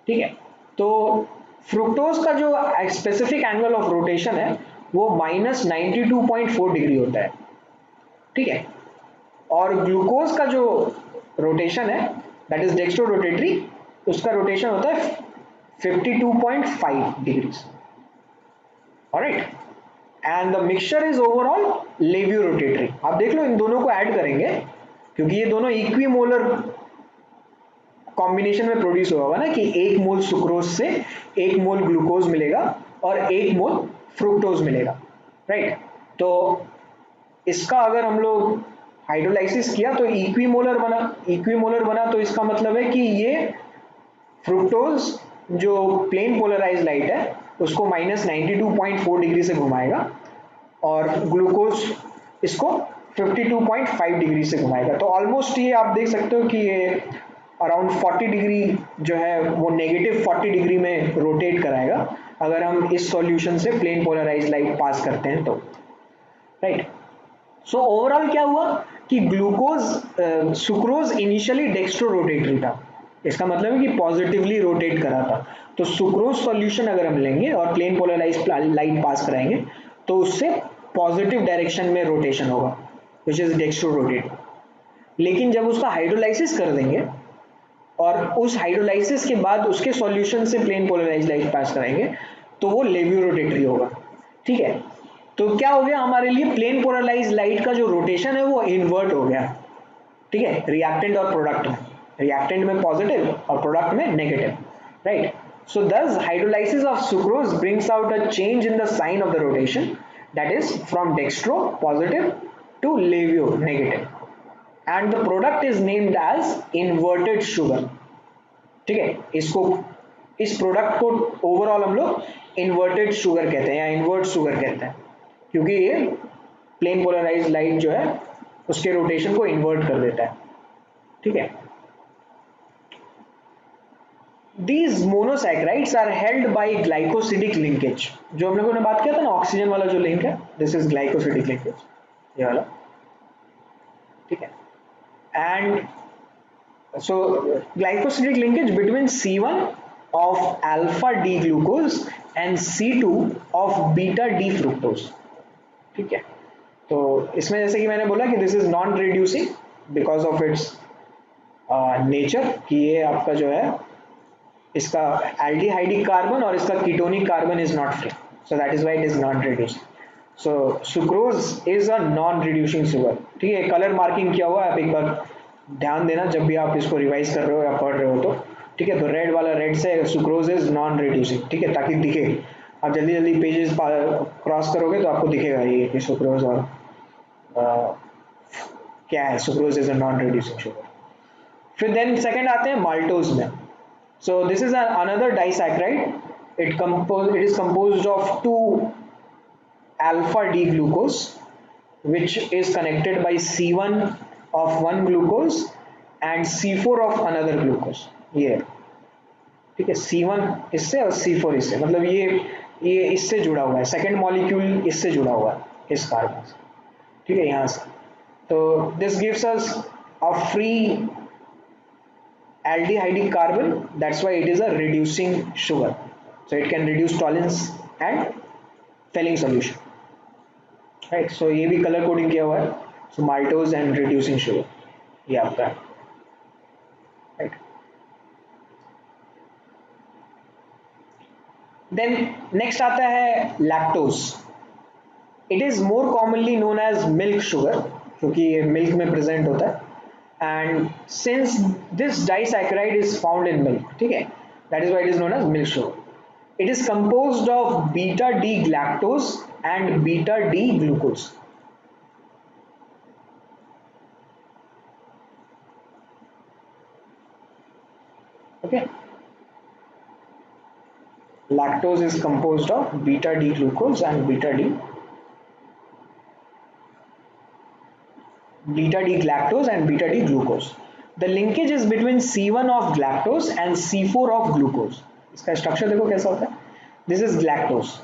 ठीक है। तो फ्रुक्टोज का जो स्पेसिफिक एंगल ऑफ रोटेशन है वो -92.4 डिग्री होता है, ठीक है। और ग्लूकोज का जो रोटेशन है दैट इज डेक्स्ट्रो रोटेटरी, उसका रोटेशन होता है 52.5 degrees, alright. And the mixture is overall levo rotatory. आप देख लो इन दोनों को ऐड करेंगे क्योंकि ये दोनों इक्विमोलर कॉम्बिनेशन में प्रोड्यूस होगा ना, कि 1 मोल सुक्रोज से 1 मोल ग्लूकोज मिलेगा और 1 मोल फ्रुक्टोज मिलेगा, राइट। तो इसका अगर हम लोग हाइड्रोलाइसिस किया तो इक्विमोलर बना, इक्विमोलर बना तो इसका मतलब है कि ये फ्रुक्टोज जो प्लेन पोलराइज लाइट है उसको -92.4 डिग्री से घुमाएगा और ग्लूकोज इसको 52.5 डिग्री से घुमाएगा। तो ऑलमोस्ट ये आप देख सकते हो कि ये अराउंड 40 डिग्री जो है वो नेगेटिव 40 डिग्री में रोटेट कराएगा अगर हम इस सॉल्यूशन से प्लेन पोलराइज लाइट पास करते हैं तो, राइट। सो ओवरऑल क्या हुआ कि glucose sucrose initially dextro rotatory था, इसका मतलब है कि पॉजिटिवली रोटेट करा था। तो सुक्रोज सॉल्यूशन अगर हम लेंगे और प्लेन पोलराइज लाइट पास कराएंगे तो उससे पॉजिटिव डायरेक्शन में रोटेशन होगा विच इज डेक्स्ट्रो रोटेट। लेकिन जब उसका हाइड्रोलाइसिस कर देंगे और उस हाइड्रोलाइसिस के बाद उसके सॉल्यूशन से प्लेन पोलराइज लाइट पास कराएंगे तो वो लेव्यू रोटेटरी होगा, ठीक है। तो क्या हो गया हमारे लिए, प्लेन पोलराइज लाइट का जो रोटेशन है वो इन्वर्ट हो गया, ठीक है, रिएक्टेंट और प्रोडक्ट में, रिएक्टेंट में पॉजिटिव और प्रोडक्ट में negative, right. So thus hydrolysis of sucrose brings out a change in the sign of the rotation, that is from dextro positive to levio negative, and the product is named as inverted sugar, ठीक है। इसको, इस product को overall हम लोग inverted sugar कहते हैं या इन्वर्ट शुगर कहते हैं क्योंकि ये प्लेन पोलराइज लाइट जो है उसके रोटेशन को इन्वर्ट कर देता है, ठीक है। These monosaccharides are held by glycosidic linkage, जो हम लोगों ने बात किया था ना ऑक्सीजन वाला जो लिंक है, दिस इज ग्लाइकोसिडिक लिंकेज, ये वाला, ठीक है। And so glycosidic linkage between C1 of alpha D glucose and C2 of beta D fructose, ठीक है। तो इसमें जैसे कि मैंने बोला कि this is non reducing because of its nature, कि ये आपका जो है इसका एल्डिहाइडिक कार्बन और इसका ketonic carbon is not free, so that is why it is non reducing. So sucrose is a non reducing sugar, ठीक है। कलर मार्किंग किया हुआ है, आप एक बार ध्यान देना जब भी आप इसको रिवाइज कर रहे हो या पढ़ रहे हो तो, ठीक है। तो रेड वाला रेड से सुक्रोज इज नॉन रिड्यूसिंग, ठीक है, ताकि दिखे, आप जल्दी जल्दी पेजेस क्रॉस करोगे तो आपको दिखेगा ये कि सुक्रोज और क्या है, sucrose is a non reducing sugar. फिर देन सेकंड आते हैं माल्टोज में। सो this is another disaccharide, it is composed of 2 alpha D glucose which is connected by C1 of one glucose and C4 of another glucose. ये है, ठीक है, C1 इससे और C4 इससे, मतलब ये इससे जुड़ा हुआ है, सेकेंड मॉलिक्यूल इससे जुड़ा हुआ है इस कार्बन से, ठीक है, यहाँ से. तो this gives us a free aldehydic carbon. That's why it is a reducing sugar, so it can reduce tolerance and Fehling solution, right? So ये भी कलर कोडिंग किया हुआ है, so maltose and reducing sugar ये आपका, right? Then next आता है lactose. It is more commonly known as milk sugar क्योंकि ये मिल्क में प्रेजेंट होता है, and since this disaccharide is found in milk, ठीक है, that is why it is known as milk sugar. It is composed of beta D galactose and beta D glucose. Okay, lactose is composed of beta D glucose and beta D galactose and beta D glucose. The linkage is between C1 of galactose and C4 of glucose. इसका structure देखो कैसा होता है. This is galactose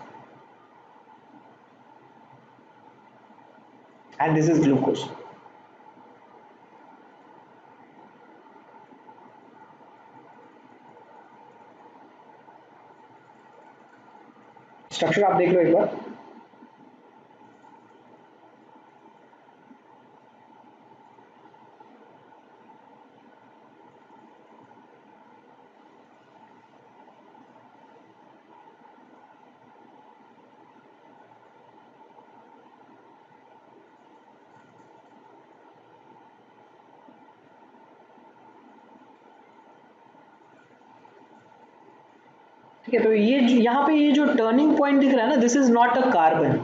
and this is glucose. Structure आप देख लो एक बार. ठीक है, तो ये यहाँ पे ये जो टर्निंग पॉइंट दिख रहा है ना, this is not a carbon.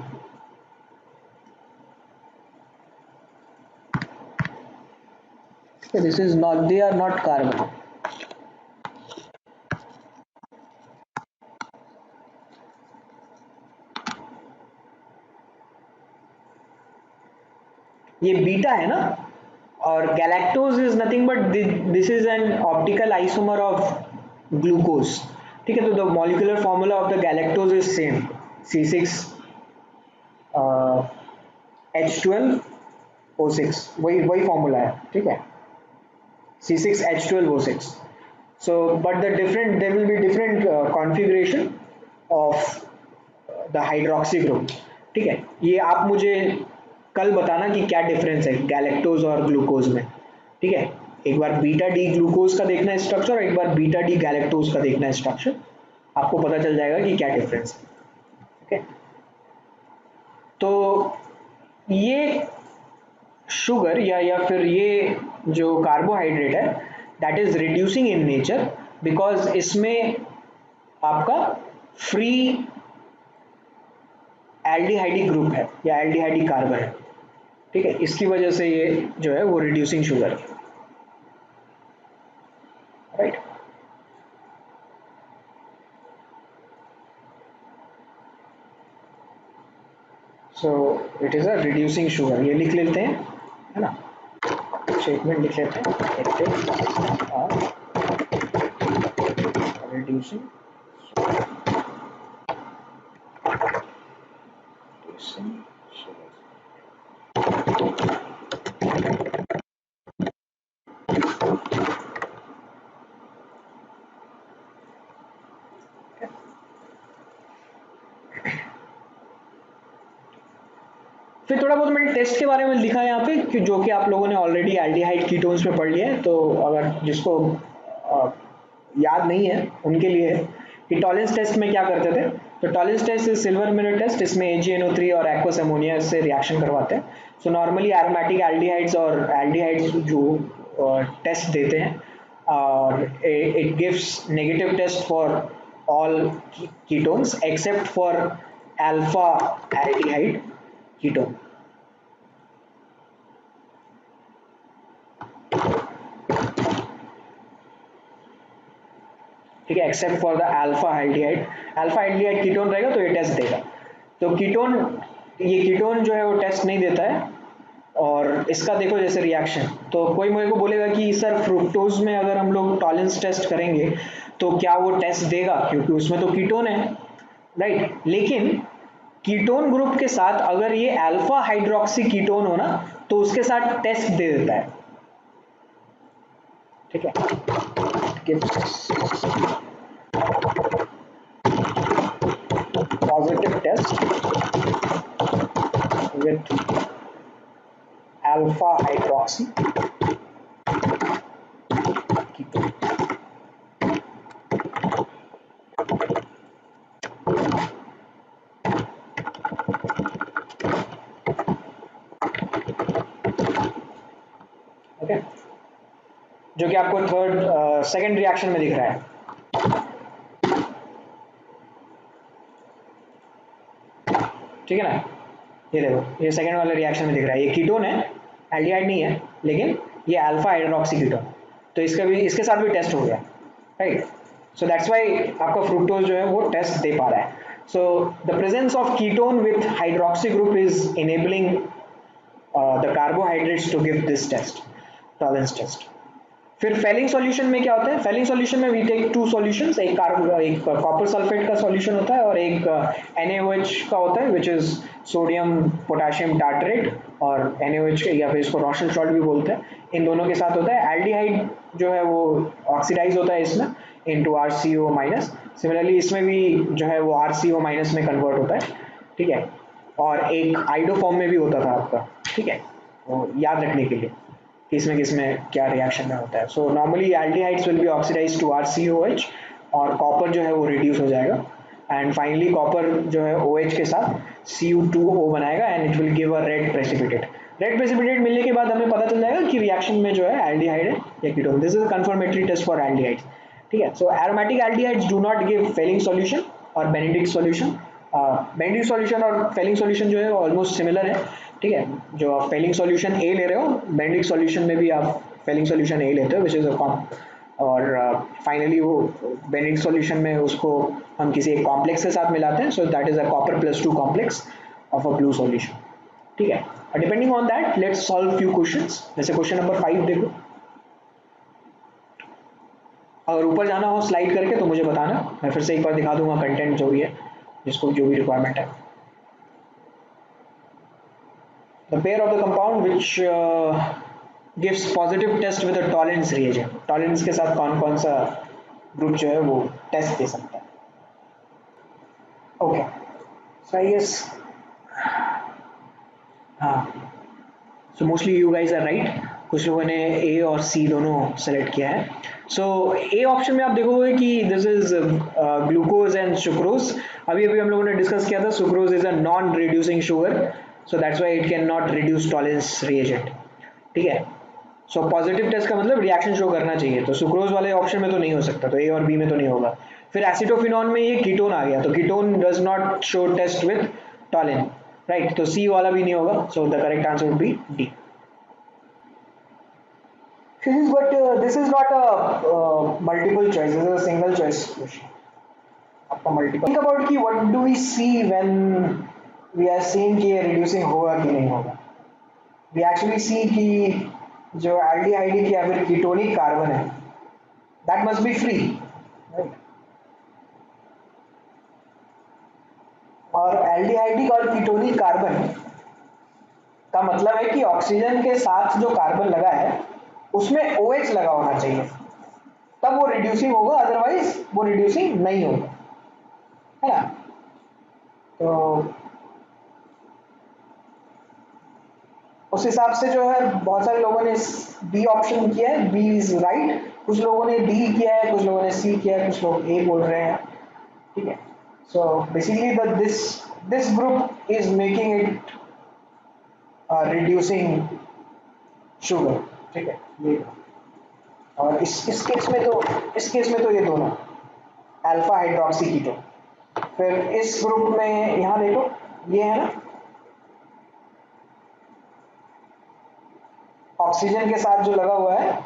This is not, they are not carbon. ये बीटा है ना, और galactose is nothing but this is an optical isomer of glucose. ठीक है, तो the molecular formula of the galactose is same, C6H12O6, वही formula है. ठीक है, C6H12O6. So but there will be different configuration of the hydroxy group. ठीक है, ये आप मुझे कल बताना कि क्या डिफरेंस है गैलेक्टोज और ग्लूकोज में. ठीक है, एक बार बीटा डी ग्लूकोज का देखना है स्ट्रक्चर और एक बार बीटा डी गैलेक्टोज का देखना है स्ट्रक्चर, आपको पता चल जाएगा कि क्या डिफरेंस है. ओके, तो ये शुगर या फिर ये जो कार्बोहाइड्रेट है that is reducing in nature because इसमें आपका फ्री एल्डिहाइडिक ग्रुप है या एल्डिहाइडिक कार्बन है. ठीक है, इसकी वजह से ये जो है वो रिड्यूसिंग शुगर है. Right, so it is a reducing sugar. ये लिख लेते हैं, है ना, स्टेटमेंट लिख लेते हैं, रिड्यूसिंग फिर थोड़ा बहुत मैंने टेस्ट के बारे में लिखा है यहाँ पे कि जो कि आप लोगों ने ऑलरेडी एल्डिहाइड कीटोन्स में पढ़ लिया है. तो अगर जिसको याद नहीं है उनके लिए है कि टॉलेंस टेस्ट में क्या करते थे. तो Tollens test is silver mirror test. इसमें AgNO3 और एक्वस अमोनिया से रिएक्शन करवाते हैं. सो नॉर्मली एरोमेटिक एल्डिहाइड्स और एल्डिहाइड्स जो टेस्ट देते हैं और it gives negative test for all ketones except for alpha aldehyde ketone. ठीक है, except for the alpha aldehyde. Alpha aldehyde ketone रहेगा तो ये टेस्ट देगा. तो कीटोन ये कीटोन जो है वो टेस्ट नहीं देता है। और इसका देखो जैसे रिएक्शन, तो कोई मेरे को बोलेगा कि सर फ्रुक्टोज में अगर हम लोग टॉलेंस टेस्ट करेंगे तो क्या वो टेस्ट देगा, क्योंकि उसमें तो कीटोन है, राइट। लेकिन कीटोन ग्रुप के साथ अगर ये अल्फा हाइड्रोक्सी कीटोन हो ना, तो उसके साथ टेस्ट दे देता है, ठीक है। Positive test with alpha hydroxy ketone. Okay, जो कि आपको सेकंड रिएक्शन में दिख रहा है, ठीक है ना। ये देखो, ये सेकंड वाले रिएक्शन में दिख रहा है, ये कीटोन है, एल्डिहाइड नहीं है, लेकिन ये अल्फा हाइड्रोक्सी कीटोन, तो इसका भी, इसके साथ भी टेस्ट हो गया, राइट। सो दैट्स वाई आपका फ्रुक्टोज जो है वो टेस्ट दे पा रहा है। So the presence of ketone with hydroxy group is enabling the carbohydrates to give this test, Tollens test. फिर फेलिंग सॉल्यूशन में क्या होता है, फेलिंग सॉल्यूशन में वी टेक टू सॉल्यूशंस, एक कॉपर सल्फेट का सॉल्यूशन होता है और एक NaOH का होता है, which is sodium potassium tartrate, और NaOH या फिर इसको रोशन सॉल्ट भी बोलते हैं, इन दोनों के साथ होता है। एल्डिहाइड जो है वो ऑक्सीडाइज होता है इसमें इनटू RCO माइनस, सिमिलरली इसमें भी जो है वो RCO माइनस में कन्वर्ट होता है, ठीक है। और एक आइडो फॉर्म में भी होता था आपका, ठीक है, वो याद रखने के लिए किसमें क्या रिएक्शन में होता है। So normally aldehydes will be oxidise to RCOH, और कॉपर जो है वो रिड्यूस हो जाएगा, एंड फाइनली कॉपर जो है OH के साथ Cu2O बनाएगा, and it will give a red precipitate. Red precipitate मिलने के बाद हमें पता चल जाएगा कि रिएक्शन में जो है एल्डिहाइड है या ketone. This is a confirmatory test for aldehydes, ठीक है। So aromatic aldehydes do not give Fehling solution और बेनेडिक्ट सॉल्यूशन। बेनेडिक्ट सॉल्यूशन और फेलिंग सॉल्यूशन जो है ऑलमोस्ट सिमिलर है, ठीक है। जो आप फेलिंग सॉल्यूशन ए ले रहे हो, बेनेडिक्ट सॉल्यूशन में भी आप फेलिंग सॉल्यूशन ए लेते हो, विच इज अ कॉम्प, और फाइनली वो बेनेडिक्ट सॉल्यूशन में उसको हम किसी एक कॉम्प्लेक्स के साथ मिलाते हैं, so that is a copper +2 complex of a blue solution, ठीक है। Depending on that let's solve few questions. जैसे क्वेश्चन नंबर 5 देखो, अगर ऊपर जाना हो स्लाइड करके तो मुझे बताना, मैं फिर से एक बार दिखा दूंगा कंटेंट जो भी है, जिसको जो भी रिक्वायरमेंट है। The pair of the compound which gives positive test with a tolerance reagent, tolerance के साथ कौन कौन सा ग्रुप जो है वो टेस्ट दे सकता है। ओके, सो आई गेस, हाँ, so mostly you guys are right. कुछ लोगों ने ए और सी दोनों सेलेक्ट किया है। सो ए ऑप्शन में आप देखोगे कि this is glucose and sucrose. अभी अभी हम लोगों ने डिस्कस किया था, sucrose is a non reducing sugar, so that's why it can not reduce tolerance reagent, ठीक है। सो पॉजिटिव टेस्ट का मतलब रिएक्शन शो करना चाहिए, तो सुक्रोज वाले ऑप्शन में तो नहीं हो सकता, तो ए और बी में तो नहीं होगा। फिर एसिटोफिनॉन में ये कीटोन आ गया, तो ketone does not show test with Tollen, right, तो सी वाला भी नहीं होगा, so the correct answer would be D. But this is not a multiple choice, this is a single choice question. आपका multiple think about कि what do we see when we are seeing कि ये reducing होगा कि नहीं होगा। We actually see कि जो aldehyde या फिर ketonic carbon है that must be free, right? और aldehyde और ketonic carbon का मतलब है कि ऑक्सीजन के साथ जो कार्बन लगा है उसमें OH लगा होना चाहिए, तब वो रिड्यूसिंग होगा, अदरवाइज वो रिड्यूसिंग नहीं होगा, है ना। तो उस हिसाब से जो है बहुत सारे लोगों ने बी ऑप्शन किया है, बी इज राइट, कुछ लोगों ने डी किया है, कुछ लोगों ने सी किया है, कुछ लोग ए बोल रहे हैं, ठीक है। So basically this group is making it reducing sugar, ठीक है ये। और इस केस में तो ये दोनों अल्फा हाइड्रोक्सी कीटोन। फिर इस ग्रुप में यहाँ देखो, ये है ना ऑक्सीजन के साथ जो लगा हुआ है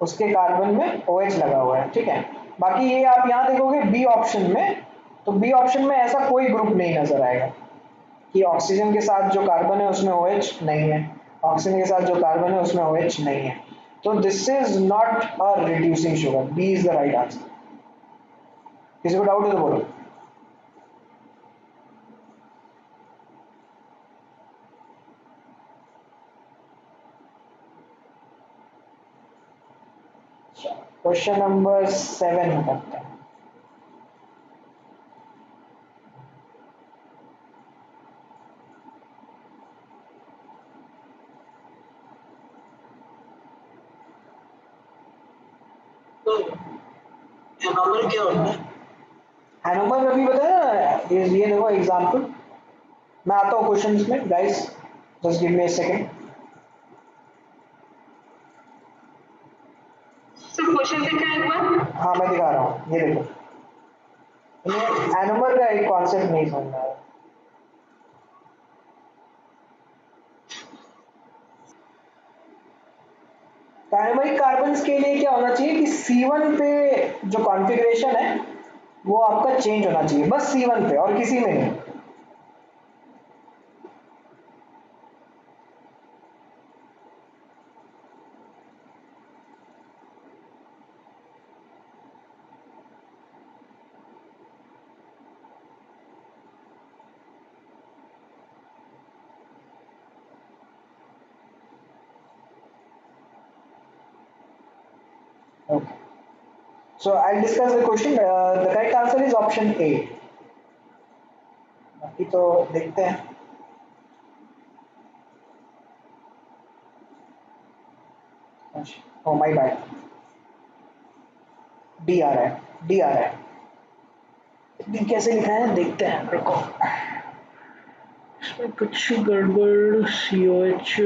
उसके कार्बन में OH लगा हुआ है, ठीक है। बाकी ये आप यहाँ देखोगे बी ऑप्शन में, तो बी ऑप्शन में ऐसा कोई ग्रुप नहीं नजर आएगा, कि ऑक्सीजन के साथ जो कार्बन है उसमें OH नहीं है, ऑक्सीजन के साथ जो कार्बन है उसमें OH नहीं है, तो this is not a reducing sugar, B is the right answer. किसी को डाउट है तो बोलो। क्वेश्चन नंबर 7 करते हैं। तो नंबर क्या होता है? हैनोवर अभी बताया ना, ये देखो एग्जांपल, मैं आता हूँ क्वेश्चन में guys, just give me a second. सिर्फ क्वेश्चन दिखा एक बार। हाँ मैं दिखा रहा हूँ, ये देखो, हैनोवर का एक कॉन्सेप्ट नहीं समझ में आया। डायनामिक कार्बन्स के लिए क्या होना चाहिए कि C1 पे जो कॉन्फ़िगरेशन है वो आपका चेंज होना चाहिए, बस C1 पे और किसी में नहीं। Okay, so I discuss the question, the correct answer is option A. बाकी तो देखते हैं। ओ माय बैड, डी आ रहा है, डी आ रहा है। डी कैसे लिखा है देखते हैं, देखो इसमें कुछ गड़बड़, COH,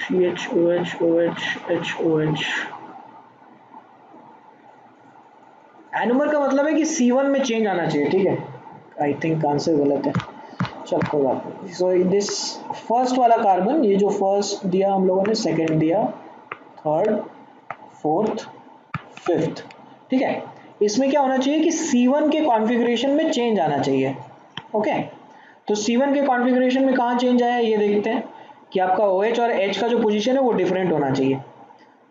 CHOH, एनोमर का मतलब है कि C1 में चेंज आना चाहिए, ठीक है। आई थिंक आंसर गलत है, चल कोई बात नहीं। सो दिस फर्स्ट वाला कार्बन, ये जो फर्स्ट दिया हम लोगों ने, सेकंड दिया, थर्ड, फोर्थ, फिफ्थ, ठीक है, इसमें क्या होना चाहिए कि C1 के कॉन्फ़िगरेशन में चेंज आना चाहिए। ओके, तो C1 के कॉन्फ़िगरेशन में कहाँ चेंज आया ये देखते हैं कि आपका OH और H का जो पोजीशन है वो डिफरेंट होना चाहिए।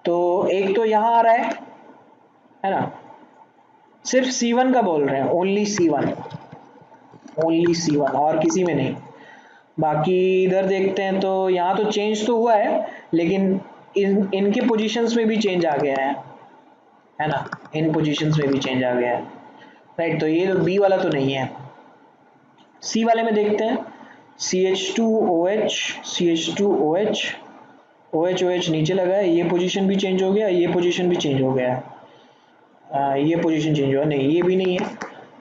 तो एक तो यहाँ आ रहा है ना, सिर्फ C1 का बोल रहे हैं, ओनली C1, ओनली C1 और किसी में नहीं। बाकी इधर देखते हैं तो यहाँ तो चेंज तो हुआ है, लेकिन इनके पोजीशंस में भी चेंज आ गया है ना, इन पोजीशंस में भी चेंज आ गया है, राइट। तो ये तो बी वाला तो नहीं है। सी वाले में देखते हैं, CH2OH, CH2OH, OH नीचे लगा है, ये पोजीशन भी चेंज हो गया, ये पोजीशन भी चेंज हो गया है, ये पोजीशन चेंज हुआ नहीं, ये भी नहीं है,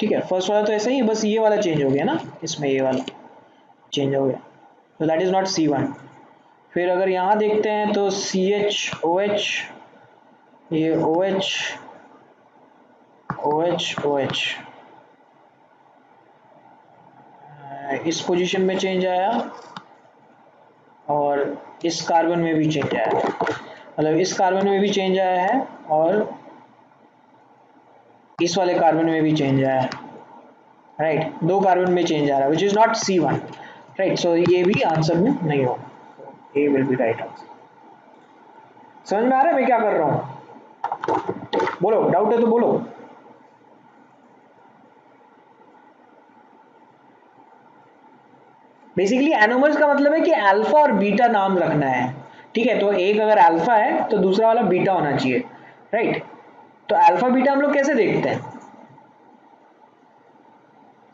ठीक है। फर्स्ट वाला तो ऐसा ही, बस ये वाला चेंज हो गया ना, इसमें ये वाला चेंज हो गया, तो दैट इज नॉट C1। फिर अगर यहाँ देखते हैं तो CHOH, ये OH, OH, इस पोजीशन में चेंज आया और इस कार्बन में भी चेंज आया है, मतलब इस कार्बन में भी चेंज आया है और इस वाले कार्बन में भी चेंज आया है, राइट। दो कार्बन में चेंज आ रहा है, which is not C1, right. So ये भी आंसर में नहीं होगा, A will be right answer. समझ में आ रहा है मैं क्या कर रहा हूँ? बोलो, डाउट है तो बोलो। बेसिकली एनोमर्स का मतलब है कि अल्फा और बीटा नाम रखना है, ठीक है। तो एक अगर अल्फा है तो दूसरा वाला बीटा होना चाहिए, राइट। तो अल्फा बीटा हम लोग कैसे देखते हैं,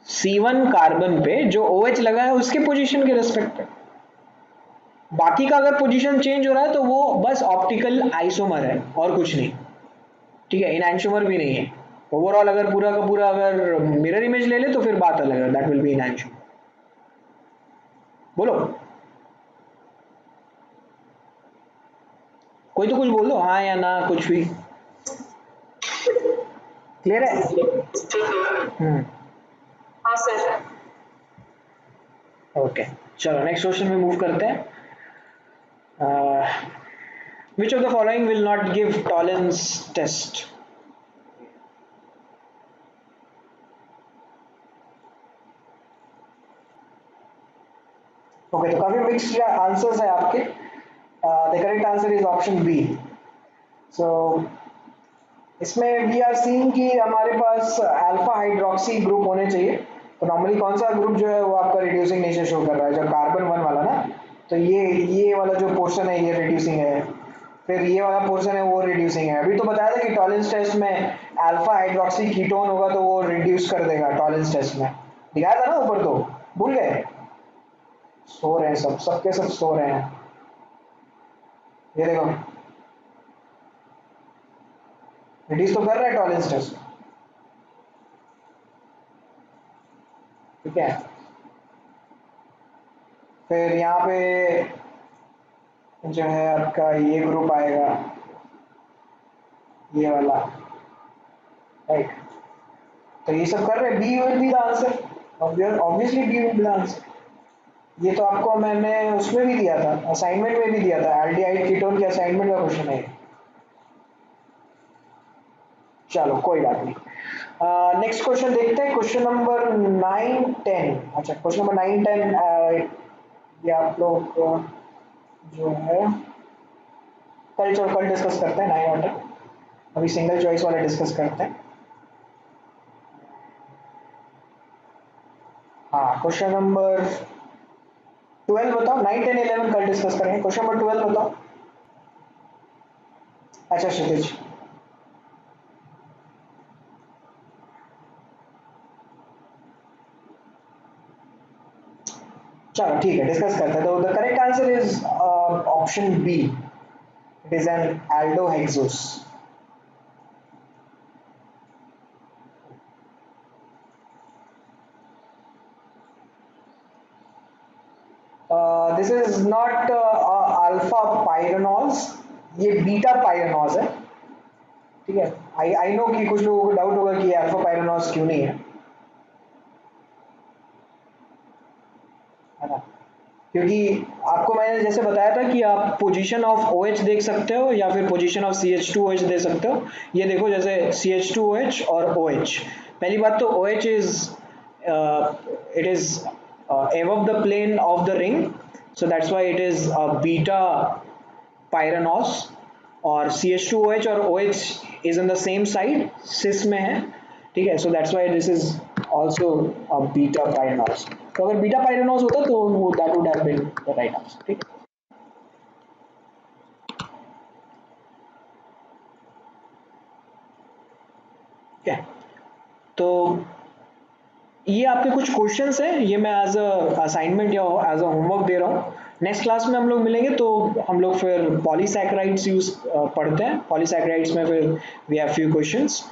C1 कार्बन पे जो OH लगा है उसके पोजीशन के रेस्पेक्ट पे, बाकी का अगर पोजीशन चेंज हो रहा है तो वो बस ऑप्टिकल आइसोमर है और कुछ नहीं, ठीक है, इनैंशोमर भी नहीं है। ओवरऑल अगर पूरा का पूरा अगर मिरर इमेज ले ले तो फिर बात अलग है, दैट विल बी इनैंशोमर। बोलो, कोई तो कुछ बोल दो, हाँ या ना, कुछ भी। क्लियर है? ठीक है। हम्म, हाँ सर। ओके, चलो नेक्स्ट क्वेश्चन में मूव करते हैं। Which of the following will not give Tollens test? Okay, तो काफी मिक्स्ड आंसर्स है आपके. The correct answer is option B. So इसमें वी आर सीइंग कि हमारे पास अल्फा हाइड्रोक्सी ग्रुप होने चाहिए. तो नॉर्मली कौन सा ग्रुप जो है वो आपका रिड्यूसिंग नेचर शो कर रहा है, जो कार्बन 1 वाला ना. तो ये वाला जो पोर्शन है ये रिड्यूसिंग है, फिर ये वाला पोर्शन है वो रिड्यूसिंग है. अभी तो बताया था कि टॉलेंस टेस्ट में अल्फा हाइड्रोक्सी कीटोन होगा तो वो रिड्यूस कर देगा टॉलेंस टेस्ट में. दिखाया था ना ऊपर, तो भूल गए. सो रहे हैं सब, सबके सब सो रहे हैं. ये देखो, रिड्यूस तो कर रहा है टॉलेंस टेस्ट. ठीक है, फिर यहाँ पे जो है आपका ये ग्रुप आएगा, ये वाला, राइट. तो ये सब कर रहे हैं. B will be the answer, obviously B will be the answer. ये तो आपको मैंने उसमें भी दिया था, असाइनमेंट में भी दिया था, एल्डिहाइड कीटोन के असाइनमेंट का क्वेश्चन है. चलो कोई बात नहीं. नेक्स्ट क्वेश्चन देखते हैं, क्वेश्चन नंबर 9-10. अच्छा, क्वेश्चन नंबर 9-10 ये आप लोग जो है कल डिस्कस करते हैं 9 और 10. अभी सिंगल चॉइस वाला डिस्कस करते हैं. हाँ, क्वेश्चन नंबर 12 बताओ. 9, 10, 11 कल डिस्कस करेंगे. क्वेश्चन नंबर 12 बताओ. अच्छा क्षितिज, चलो ठीक है, डिस्कस करते हैं. तो the correct answer is option B. It is an aldohexose. This is not alpha pyranose, ये बीटा पायरनोज है. ठीक है, आई आई नो कि कुछ लोगों को डाउट होगा कि ये अल्फा पायरनोज क्यों नहीं है ना. क्योंकि आपको मैंने जैसे बताया था कि आप पोजीशन ऑफ OH देख सकते हो या फिर पोजीशन ऑफ CH2OH दे सकते हो. ये देखो, जैसे CH2OH और OH. पहली बात तो OH it is above the plane of the ring, so that's why it is a beta pyranose. और CH2OH और OH is on the same side, cis में है. ठीक है, so that's why this is also a beta pyranose. तो अगर beta pyranose होता तो वो that would have been the right answer. ठीक है. तो ये आपके कुछ क्वेश्चंस हैं, ये मैं एज अ असाइनमेंट या एज अ होमवर्क दे रहा हूँ. नेक्स्ट क्लास में हम लोग मिलेंगे तो हम लोग फिर पॉलीसैकेराइड्स यूज पढ़ते हैं. पॉलीसैकेराइड्स में फिर वी हैव फ्यू क्वेश्चंस.